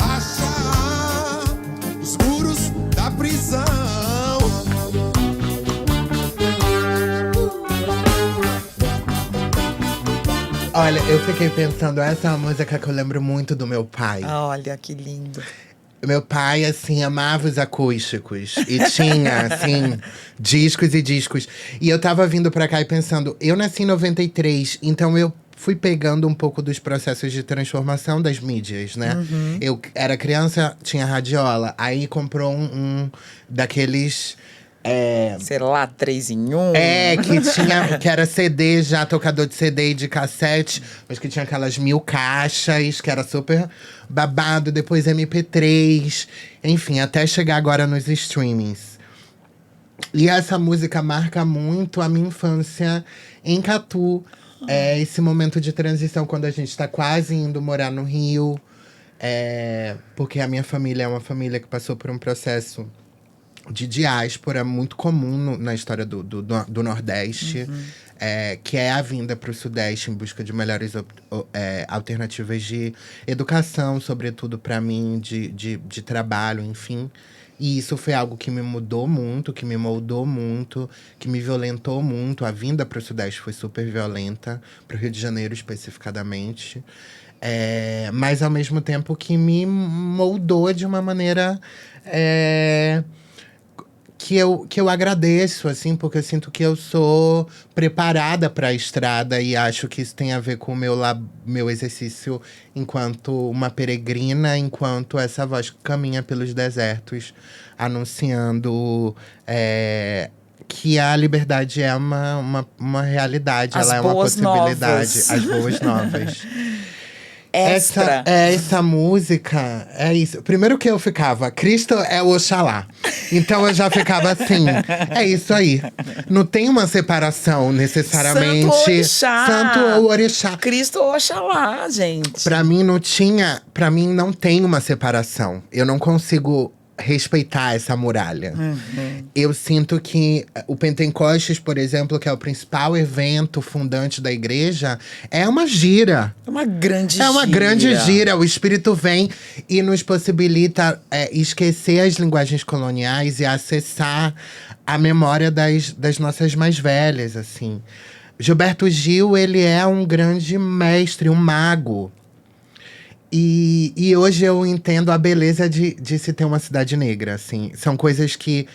achar os muros da prisão. Olha, eu fiquei pensando, essa é uma música que eu lembro muito do meu pai. Olha, que lindo. Meu pai, assim, amava os acústicos. E tinha, assim, discos e discos. E eu tava vindo pra cá e pensando… Eu nasci em 93, então eu fui pegando um pouco dos processos de transformação das mídias, né? Eu era criança, tinha radiola. Aí comprou um daqueles… Sei lá, 3 em 1. Que era CD já, tocador de CD e de cassete, mas que tinha aquelas 1000 caixas, que era super babado, depois MP3, enfim, até chegar agora nos streamings. E essa música marca muito a minha infância em Catu. Esse momento de transição, quando a gente tá quase indo morar no Rio. Porque a minha família é uma família que passou por um processo de diáspora muito comum na história do Nordeste, que é a vinda para o Sudeste em busca de melhores alternativas de educação, sobretudo para mim, de trabalho, enfim. E isso foi algo que me mudou muito, que me moldou muito, que me violentou muito. A vinda para o Sudeste foi super violenta, para o Rio de Janeiro especificadamente. Mas, ao mesmo tempo, que me moldou de uma maneira… que eu agradeço, assim, porque eu sinto que eu sou preparada para a estrada e acho que isso tem a ver com o meu exercício enquanto uma peregrina, enquanto essa voz que caminha pelos desertos, anunciando que a liberdade é uma realidade, ela é uma possibilidade. Novas. As boas novas. Extra. Essa música, é isso. Primeiro que eu ficava, Cristo é o Oxalá. Então eu já ficava assim, é isso aí. Não tem uma separação necessariamente. Santo Orixá. Santo ou Orixá. Cristo ou Oxalá, gente. Pra mim não tem uma separação. Eu não consigo respeitar essa muralha. Eu sinto que o Pentecostes, por exemplo, que é o principal evento fundante da igreja, é uma gira. É uma grande gira. É uma grande gira. O Espírito vem e nos possibilita esquecer as linguagens coloniais e acessar a memória das nossas mais velhas, assim. Gilberto Gil, ele é um grande mestre, um mago. E hoje eu entendo a beleza de se ter uma cidade negra, assim. São coisas que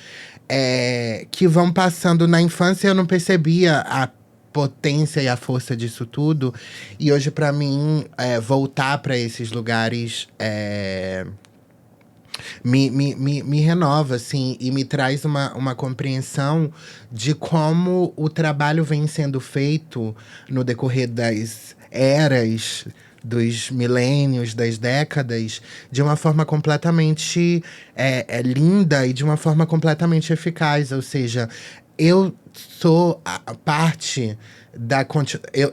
vão passando. Na infância eu não percebia a potência e a força disso tudo. E hoje, pra mim, voltar pra esses lugares me renova, assim. E me traz uma compreensão de como o trabalho vem sendo feito no decorrer das eras, dos milênios, das décadas, de uma forma completamente linda e de uma forma completamente eficaz. Ou seja, eu sou a parte da…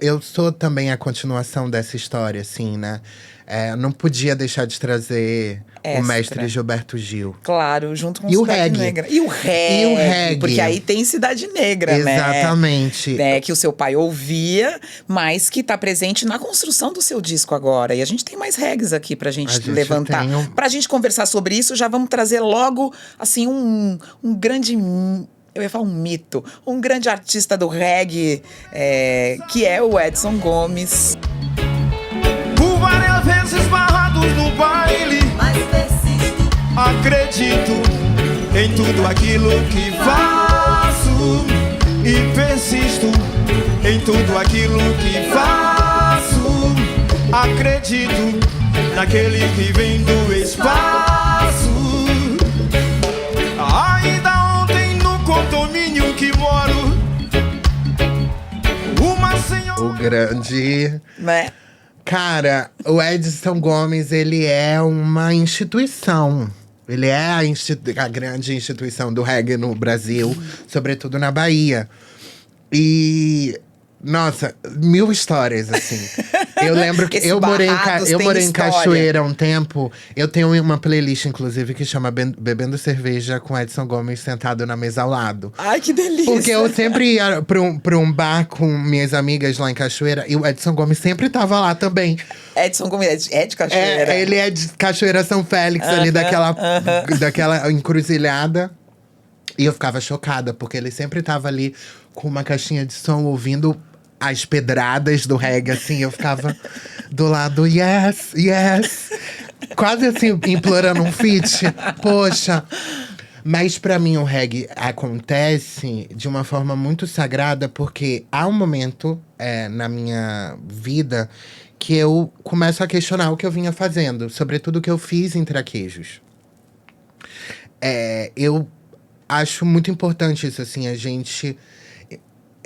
Eu sou também a continuação dessa história, assim, né? Não podia deixar de trazer o mestre Gilberto Gil. Claro, junto com E o Cidade reggae. Negra. E o reggae. Porque aí tem Cidade Negra, Exatamente. né? Que o seu pai ouvia, mas que tá presente na construção do seu disco agora. E a gente tem mais reggaes aqui pra gente levantar. Pra gente conversar sobre isso, já vamos trazer logo, assim, um grande… Eu ia falar um mito. Um grande artista do reggae, que é o Edson Gomes. Por várias vezes barrados no baile, mas persisto, acredito em tudo aquilo que faço. E persisto em tudo aquilo que faço. Acredito naquele que vem do espaço. Ainda ontem no condomínio que moro, uma senhora… O grande… Né? Cara, o Edson Gomes, ele é uma instituição. Ele é a grande instituição do reggae no Brasil, sobretudo na Bahia. E… Nossa, 1000 histórias, assim. Eu lembro que eu morei em Cachoeira há um tempo. Eu tenho uma playlist, inclusive, que chama Bebendo Cerveja com Edson Gomes sentado na mesa ao lado. Ai, que delícia! Porque eu sempre ia pra um bar com minhas amigas lá em Cachoeira. E o Edson Gomes sempre tava lá também. Edson Gomes é de Cachoeira? Ele é de Cachoeira São Félix, ali daquela encruzilhada. E eu ficava chocada, porque ele sempre tava ali com uma caixinha de som, ouvindo as pedradas do reggae, assim. Eu ficava do lado, yes, yes. Quase assim, implorando um feat. Poxa. Mas pra mim o reggae acontece de uma forma muito sagrada, porque há um momento na minha vida que eu começo a questionar o que eu vinha fazendo. Sobretudo o que eu fiz em Traquejos. Eu acho muito importante isso, assim,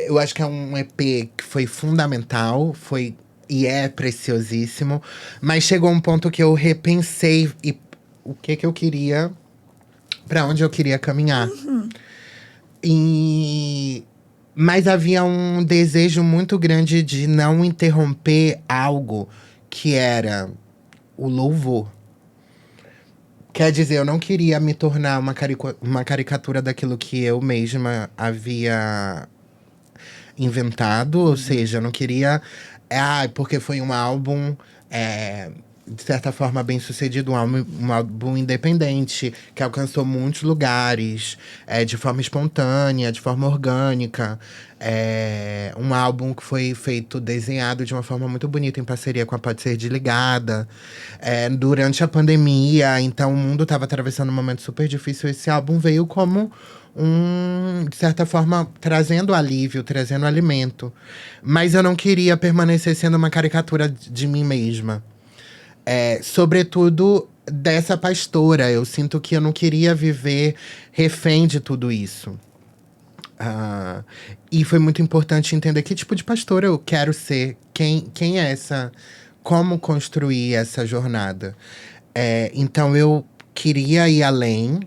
eu acho que é um EP que foi fundamental, e é preciosíssimo. Mas chegou um ponto que eu repensei o que eu queria, pra onde eu queria caminhar. Mas havia um desejo muito grande de não interromper algo que era o louvor. Quer dizer, eu não queria me tornar uma caricatura daquilo que eu mesma havia inventado. Ou seja, eu não queria… porque foi um álbum… de certa forma, bem sucedido, um álbum independente, que alcançou muitos lugares, de forma espontânea, de forma orgânica. Um álbum que foi desenhado de uma forma muito bonita, em parceria com a Pode Ser Desligada. Durante a pandemia, então o mundo estava atravessando um momento super difícil. Esse álbum veio como de certa forma, trazendo alívio, trazendo alimento. Mas eu não queria permanecer sendo uma caricatura de mim mesma. Sobretudo dessa pastora. Eu sinto que eu não queria viver refém de tudo isso. E foi muito importante entender que tipo de pastora eu quero ser. Quem é essa… Como construir essa jornada. Então eu queria ir além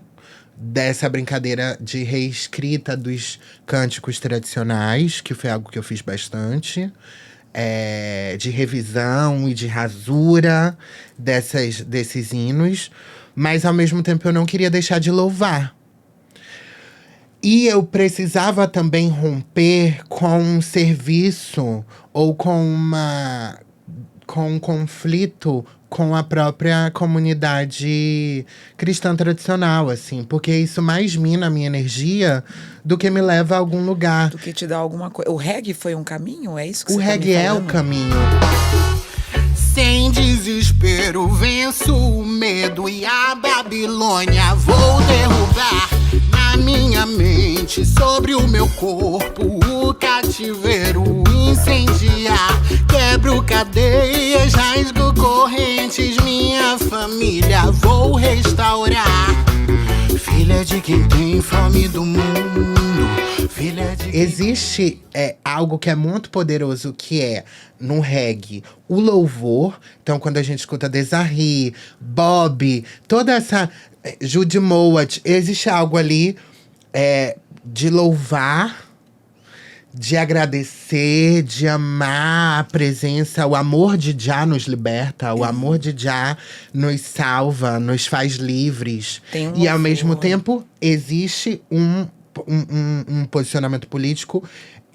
dessa brincadeira de reescrita dos cânticos tradicionais, que foi algo que eu fiz bastante. De revisão e de rasura desses hinos. Mas, ao mesmo tempo, eu não queria deixar de louvar. E eu precisava também romper com um serviço ou com um conflito com a própria comunidade cristã tradicional, assim. Porque isso mais mina a minha energia do que me leva a algum lugar. Do que te dá alguma coisa. O reggae foi um caminho? É isso que o você reggae tá me é falando? o caminho. Sem desespero, venço o medo e a Babilônia vou derrubar. Na minha mente, sobre o meu corpo, o cativeiro incendiar. Quebro cadeias, rasgo correntes, minha família vou restaurar. Filha de quem tem fome do mundo, filha de quem... Existe algo que é muito poderoso, que é, no reggae, o louvor. Então, quando a gente escuta Desarri, Bob, toda essa… Judy Mowat, existe algo ali de louvar, de agradecer, de amar a presença. O amor de Jah nos liberta, o amor de Jah nos salva, nos faz livres. E ao mesmo tempo, existe um posicionamento político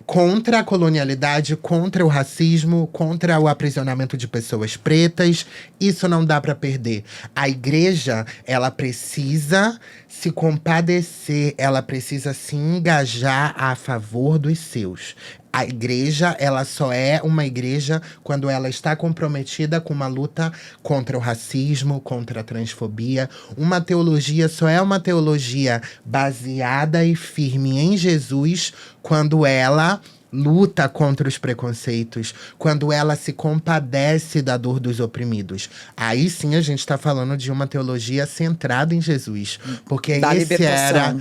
contra a colonialidade, contra o racismo, contra o aprisionamento de pessoas pretas. Isso não dá para perder. A igreja, ela precisa se compadecer, ela precisa se engajar a favor dos seus. A igreja, ela só é uma igreja quando ela está comprometida com uma luta contra o racismo, contra a transfobia. Uma teologia só é uma teologia baseada e firme em Jesus quando ela luta contra os preconceitos, quando ela se compadece da dor dos oprimidos. Aí sim a gente está falando de uma teologia centrada em Jesus. Porque esse era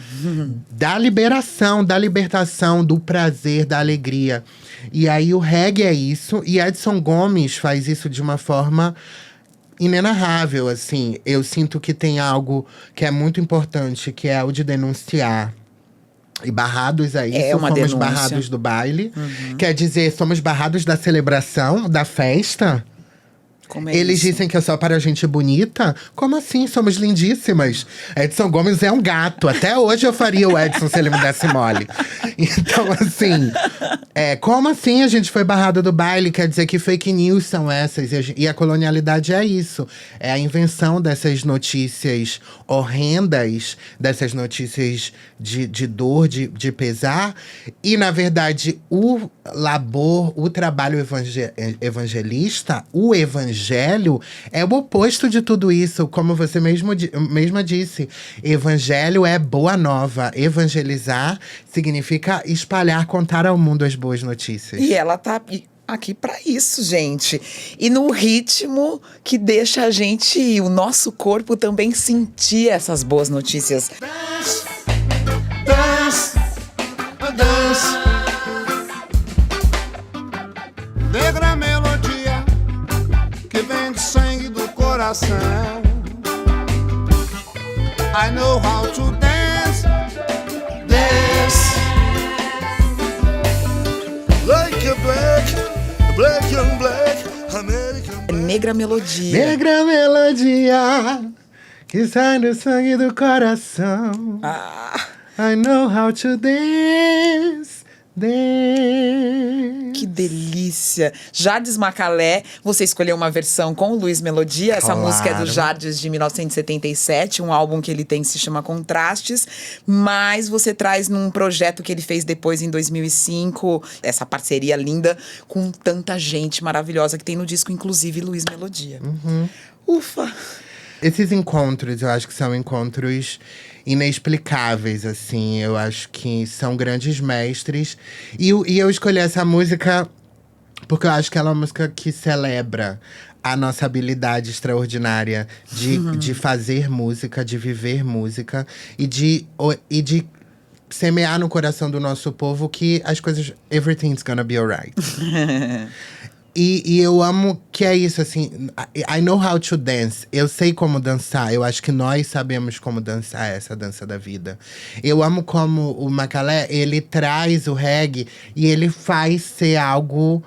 da liberação, da libertação, do prazer, da alegria. E aí o reggae é isso, e Edson Gomes faz isso de uma forma inenarrável, assim. Eu sinto que tem algo que é muito importante, que é o de denunciar. E barrados a isso, uma fomos denúncia. barrados do baile. Quer dizer, somos barrados da celebração, da festa. Como é Eles isso? dizem que é só para gente bonita? Como assim? Somos lindíssimas. Edson Gomes é um gato. Até hoje eu faria o Edson se ele me desse mole. Então, assim… como assim a gente foi barrado do baile? Quer dizer que fake news são essas. E a colonialidade é isso. É a invenção dessas notícias horrendas, dessas notícias de dor, de pesar. E, na verdade, o labor, o trabalho evangelista, o evangelho é o oposto de tudo isso. Como você mesma disse, evangelho é boa nova. Evangelizar significa espalhar, contar ao mundo as boas notícias. E ela tá aqui pra isso, gente. E no ritmo que deixa a gente, o nosso corpo também sentir essas boas notícias. Dance, dance. Negra melodia que vem do sangue do coração. I know how to dance, dance. Like a black and black, American. Negra melodia. Negra melodia que sai do sangue do coração. I know how to dance, dance. Que delícia! Jardes Macalé, você escolheu uma versão com o Luiz Melodia. Essa Claro. música é do Jardes de 1977, um álbum que ele tem que se chama Contrastes. Mas você traz num projeto que ele fez depois, em 2005, essa parceria linda com tanta gente maravilhosa que tem no disco, inclusive Luiz Melodia. Ufa! Esses encontros, eu acho que são encontros inexplicáveis, assim. Eu acho que são grandes mestres. E eu escolhi essa música porque eu acho que ela é uma música que celebra a nossa habilidade extraordinária de fazer música, de viver música. E de semear no coração do nosso povo que as coisas… Everything's gonna be alright. E eu amo que é isso, assim… I know how to dance. Eu sei como dançar. Eu acho que nós sabemos como dançar essa dança da vida. Eu amo como o Macalé, ele traz o reggae e ele faz ser algo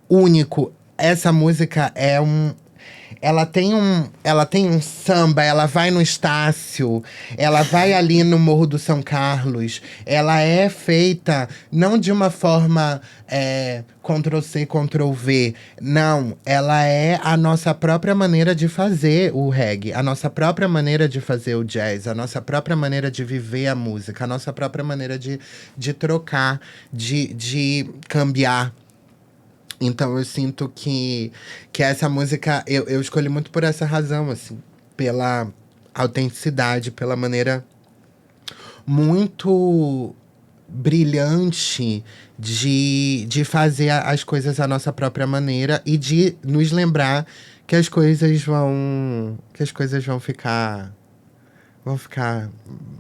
único. Essa música é ela tem um samba, ela vai no Estácio, ela vai ali no Morro do São Carlos. Ela é feita não de uma forma Ctrl-C, Ctrl-V. Não, ela é a nossa própria maneira de fazer o reggae, a nossa própria maneira de fazer o jazz, a nossa própria maneira de viver a música, a nossa própria maneira de trocar, de cambiar. Então eu sinto que essa música… Eu escolhi muito por essa razão, assim. Pela autenticidade, pela maneira muito brilhante de fazer as coisas à nossa própria maneira e de nos lembrar que as coisas vão ficar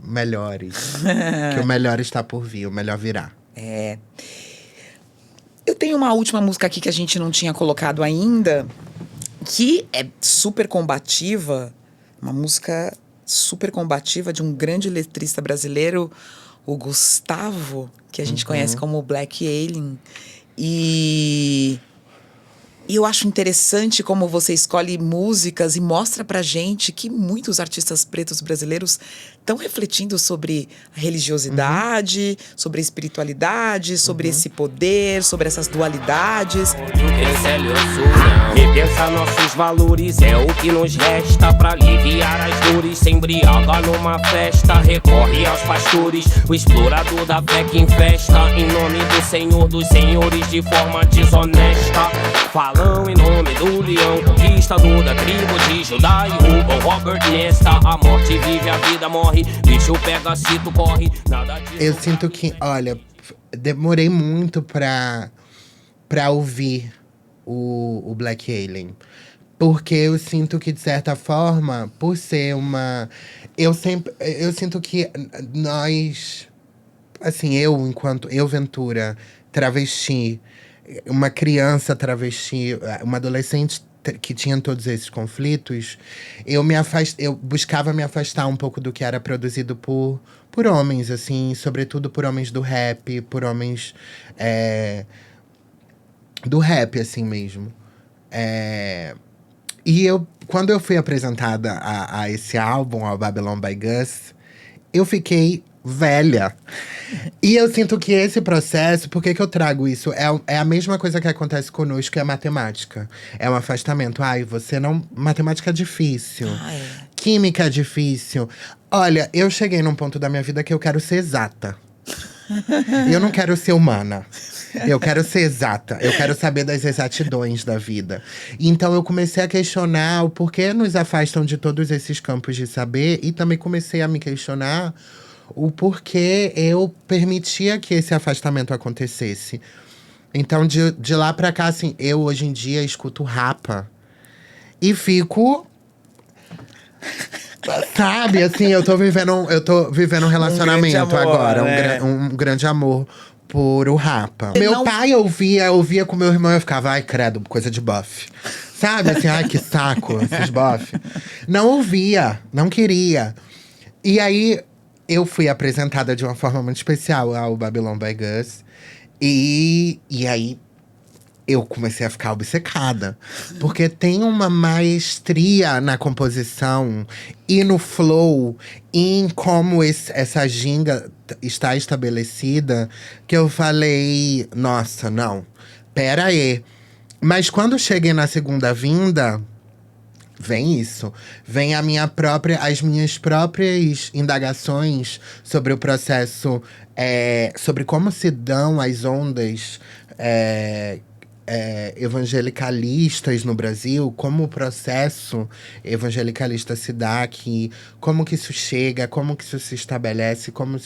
melhores. Que o melhor está por vir, o melhor virá. É. Eu tenho uma última música aqui que a gente não tinha colocado ainda, que é super combativa, uma música super combativa de um grande letrista brasileiro, o Gustavo, que a gente conhece como Black Alien. E eu acho interessante como você escolhe músicas e mostra pra gente que muitos artistas pretos brasileiros estão refletindo sobre a religiosidade, sobre a espiritualidade, sobre esse poder, sobre essas dualidades. Repensar nossos valores é o que nos resta pra aliviar as dores. Se embriaga numa festa, recorre aos pastores, o explorador da fé que infesta, em nome do Senhor dos senhores, de forma desonesta. Falam em nome do leão, conquistador da tribo de Judá, e roubam Robert Nesta. A morte vive, a vida morre, bicho pega, se tu corre, nada disso. Eu sinto que, olha, demorei muito pra ouvir o Black Alien. Porque eu sinto que, de certa forma, por ser uma… Eu sinto que nós… Assim, enquanto Ventura, travesti, uma criança travesti, uma adolescente que tinha todos esses conflitos, eu buscava me afastar um pouco do que era produzido por homens, assim, sobretudo por homens do rap, por homens do rap, assim mesmo. E quando eu fui apresentada a esse álbum, ao Babylon by Gus, eu fiquei velha. E eu sinto que esse processo… Por que eu trago isso? É a mesma coisa que acontece conosco, que é a matemática. É um afastamento. Você não… Matemática é difícil. Química é difícil. Olha, eu cheguei num ponto da minha vida que eu quero ser exata. Eu não quero ser humana. Eu quero ser exata. Eu quero saber das exatidões da vida. Então eu comecei a questionar o porquê nos afastam de todos esses campos de saber. E também comecei a me questionar o porquê eu permitia que esse afastamento acontecesse. Então, de lá pra cá, assim, eu hoje em dia escuto Rapa e fico… Sabe, assim, eu tô vivendo um relacionamento amor, agora, né? um grande amor por o Rapa. Meu pai ouvia com meu irmão e eu ficava, ai, credo, coisa de bofe. Sabe, assim, ai, que saco, esses bofe. Não ouvia, não queria. E aí… Eu fui apresentada de uma forma muito especial ao Babylon by Gus. E aí, eu comecei a ficar obcecada. Porque tem uma maestria na composição e no flow, e em como essa ginga está estabelecida, que eu falei, nossa, não, pera aí. Mas quando cheguei na segunda vinda… Vem isso. Vem as minhas próprias indagações sobre o processo, sobre como se dão as ondas evangelicalistas no Brasil, como o processo evangelicalista se dá aqui, como que isso chega, como que isso se estabelece, como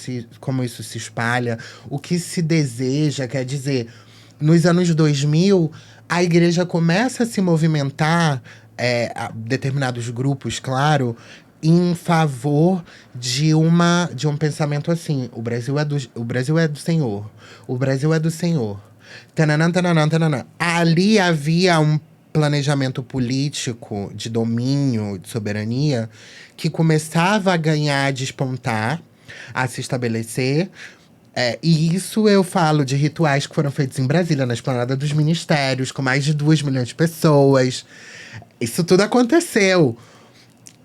isso se espalha, o que se deseja, quer dizer, nos anos 2000, a igreja começa a se movimentar, determinados grupos, claro, em favor de um pensamento assim: o Brasil é do Senhor. O Brasil é do Senhor. Tananã, tananã, tananã. Ali havia um planejamento político de domínio, de soberania, que começava a ganhar, a despontar, a se estabelecer. E isso eu falo de rituais que foram feitos em Brasília, na Esplanada dos Ministérios, com mais de 2 milhões de pessoas. Isso tudo aconteceu.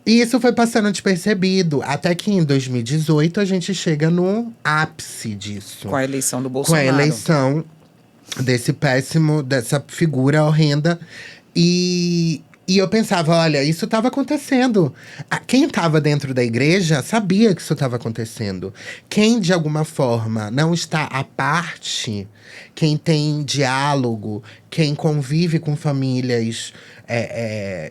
E isso foi passando despercebido. Até que em 2018 a gente chega no ápice disso. Com a eleição do Bolsonaro. Com a eleição dessa figura horrenda. E E eu pensava, olha, isso estava acontecendo. Quem estava dentro da igreja sabia que isso estava acontecendo. Quem, de alguma forma, não está à parte, quem tem diálogo, quem convive com famílias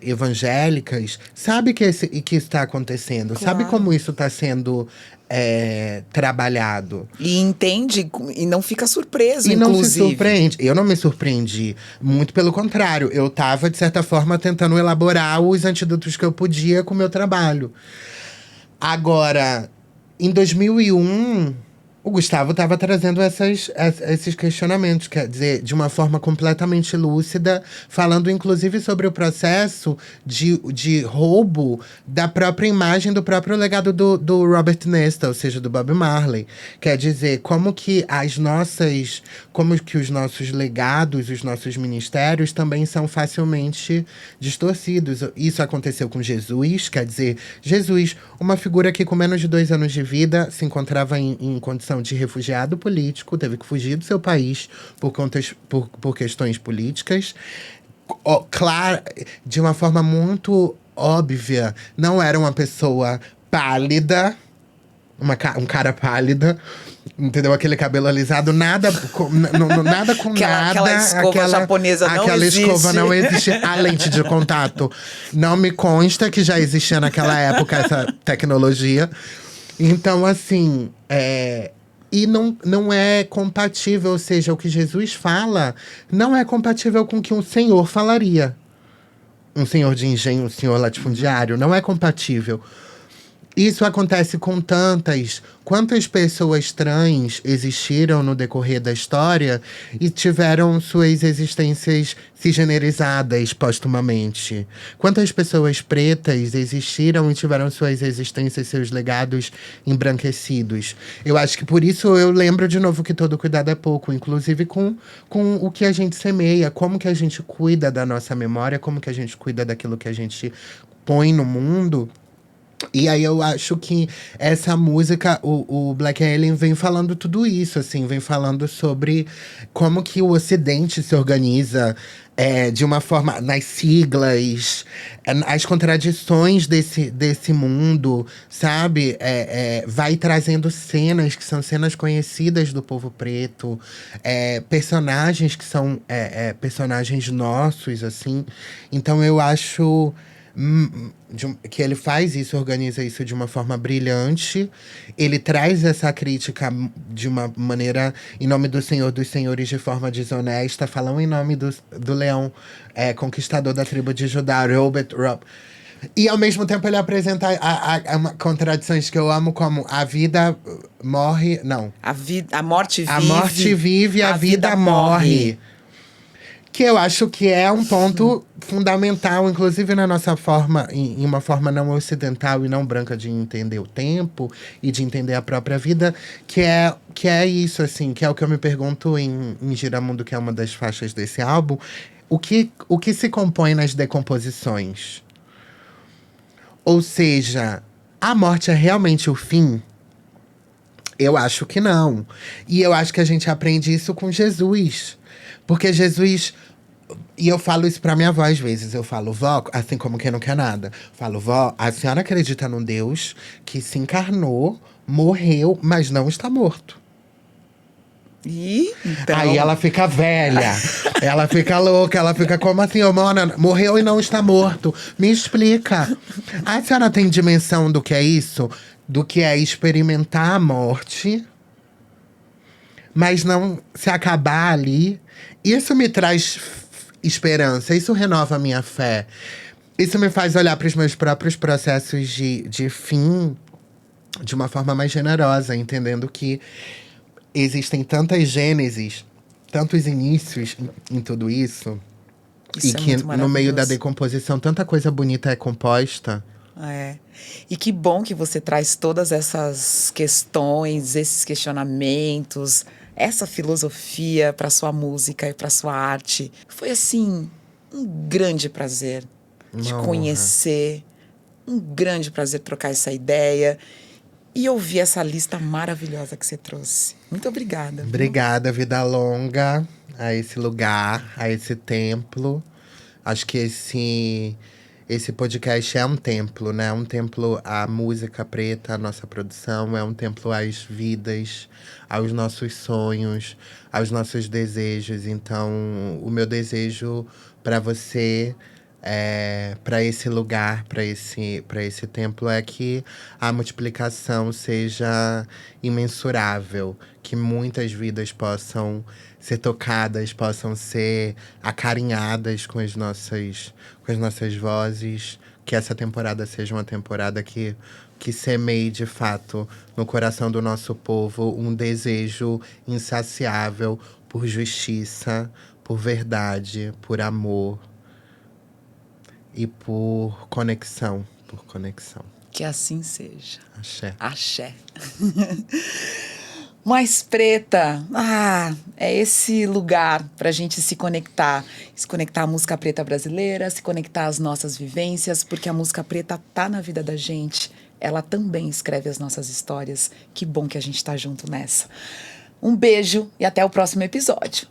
evangélicas, sabe que isso está acontecendo. Claro. Sabe como isso está sendo trabalhado. E entende, e não fica surpreso, E inclusive. não se surpreende. Eu não me surpreendi. Muito pelo contrário. Eu estava, de certa forma, tentando elaborar os antídotos que eu podia com o meu trabalho. Agora, em 2001, o Gustavo estava trazendo esses questionamentos. Quer dizer, de uma forma completamente lúcida. Falando, inclusive, sobre o processo de roubo da própria imagem, do próprio legado do Robert Nesta, ou seja, do Bob Marley. Quer dizer, como que os nossos legados, os nossos ministérios também são facilmente distorcidos. Isso aconteceu com Jesus, quer dizer, Jesus, uma figura que com menos de 2 anos de vida se encontrava em condição de refugiado político, teve que fugir do seu país por questões políticas. Claro, de uma forma muito óbvia, não era uma pessoa pálida, um cara pálida, entendeu? Aquele cabelo alisado, nada com nada. Aquela escova japonesa não aquela existe. escova não existe. A lente de contato não me consta que já existia naquela época essa tecnologia. Então, assim, e não é compatível, ou seja, o que Jesus fala não é compatível com o que um senhor falaria. Um senhor de engenho, um senhor latifundiário, não é compatível. Isso acontece com quantas pessoas trans existiram no decorrer da história e tiveram suas existências cisgenerizadas postumamente. Quantas pessoas pretas existiram e tiveram suas existências, seus legados embranquecidos. Eu acho que por isso eu lembro de novo que todo cuidado é pouco, inclusive com o que a gente semeia, como que a gente cuida da nossa memória, como que a gente cuida daquilo que a gente põe no mundo. E aí eu acho que essa música, o Black Alien vem falando tudo isso, assim, vem falando sobre como que o Ocidente se organiza de uma forma, nas siglas, as contradições desse mundo, sabe? Vai trazendo cenas que são cenas conhecidas do povo preto, personagens que são personagens nossos, assim. Então eu acho que ele faz isso, organiza isso de uma forma brilhante. Ele traz essa crítica de uma maneira, em nome do Senhor dos Senhores, de forma desonesta. Falando em nome do leão conquistador da tribo de Judá, Robert Rob. E ao mesmo tempo ele apresenta contradições que eu amo, como a vida morre. Não. A morte vive. A morte vive, a vida morre. Que eu acho que é um ponto fundamental, inclusive na nossa forma, em uma forma não ocidental e não branca de entender o tempo e de entender a própria vida, que é isso, assim, que é o que eu me pergunto em Giramundo, que é uma das faixas desse álbum. O que se compõe nas decomposições? Ou seja, a morte é realmente o fim? Eu acho que não. E eu acho que a gente aprende isso com Jesus. Porque Jesus… E eu falo isso pra minha avó às vezes. Eu falo, vó, assim como quem não quer nada. Falo, vó, a senhora acredita num Deus que se encarnou, morreu, mas não está morto. E então… Aí ela fica velha, ela fica louca, ela fica como assim, ô Mona, morreu e não está morto. Me explica. A senhora tem dimensão do que é isso? Do que é experimentar a morte, mas não se acabar ali. Isso me traz esperança, isso renova a minha fé. Isso me faz olhar para os meus próprios processos de fim de uma forma mais generosa, entendendo que existem tantas gênesis, tantos inícios em tudo isso. Isso e é que muito no meio da maravilhoso. decomposição tanta coisa bonita é composta. E que bom que você traz todas essas questões, esses questionamentos, essa filosofia para sua música e para sua arte. Foi, assim, um grande prazer te Uma conhecer, um grande prazer trocar essa ideia e ouvir essa lista maravilhosa que você trouxe. Muito obrigada. viu? Obrigada, vida longa, a esse lugar, a esse templo. Acho que esse podcast é um templo, né? Um templo à música preta, à nossa produção. É um templo às vidas, aos nossos sonhos, aos nossos desejos. Então, o meu desejo para você, para esse lugar, para esse templo, é que a multiplicação seja imensurável. Que muitas vidas possam ser tocadas, possam ser acarinhadas com as nossas vozes. Que essa temporada seja uma temporada que semeie, de fato, no coração do nosso povo um desejo insaciável por justiça, por verdade, por amor e por conexão. Que assim seja. Axé. Axé. Mais Preta, é esse lugar pra gente se conectar à música preta brasileira, se conectar às nossas vivências, porque a música preta tá na vida da gente, ela também escreve as nossas histórias. Que bom que a gente tá junto nessa. Um beijo e até o próximo episódio.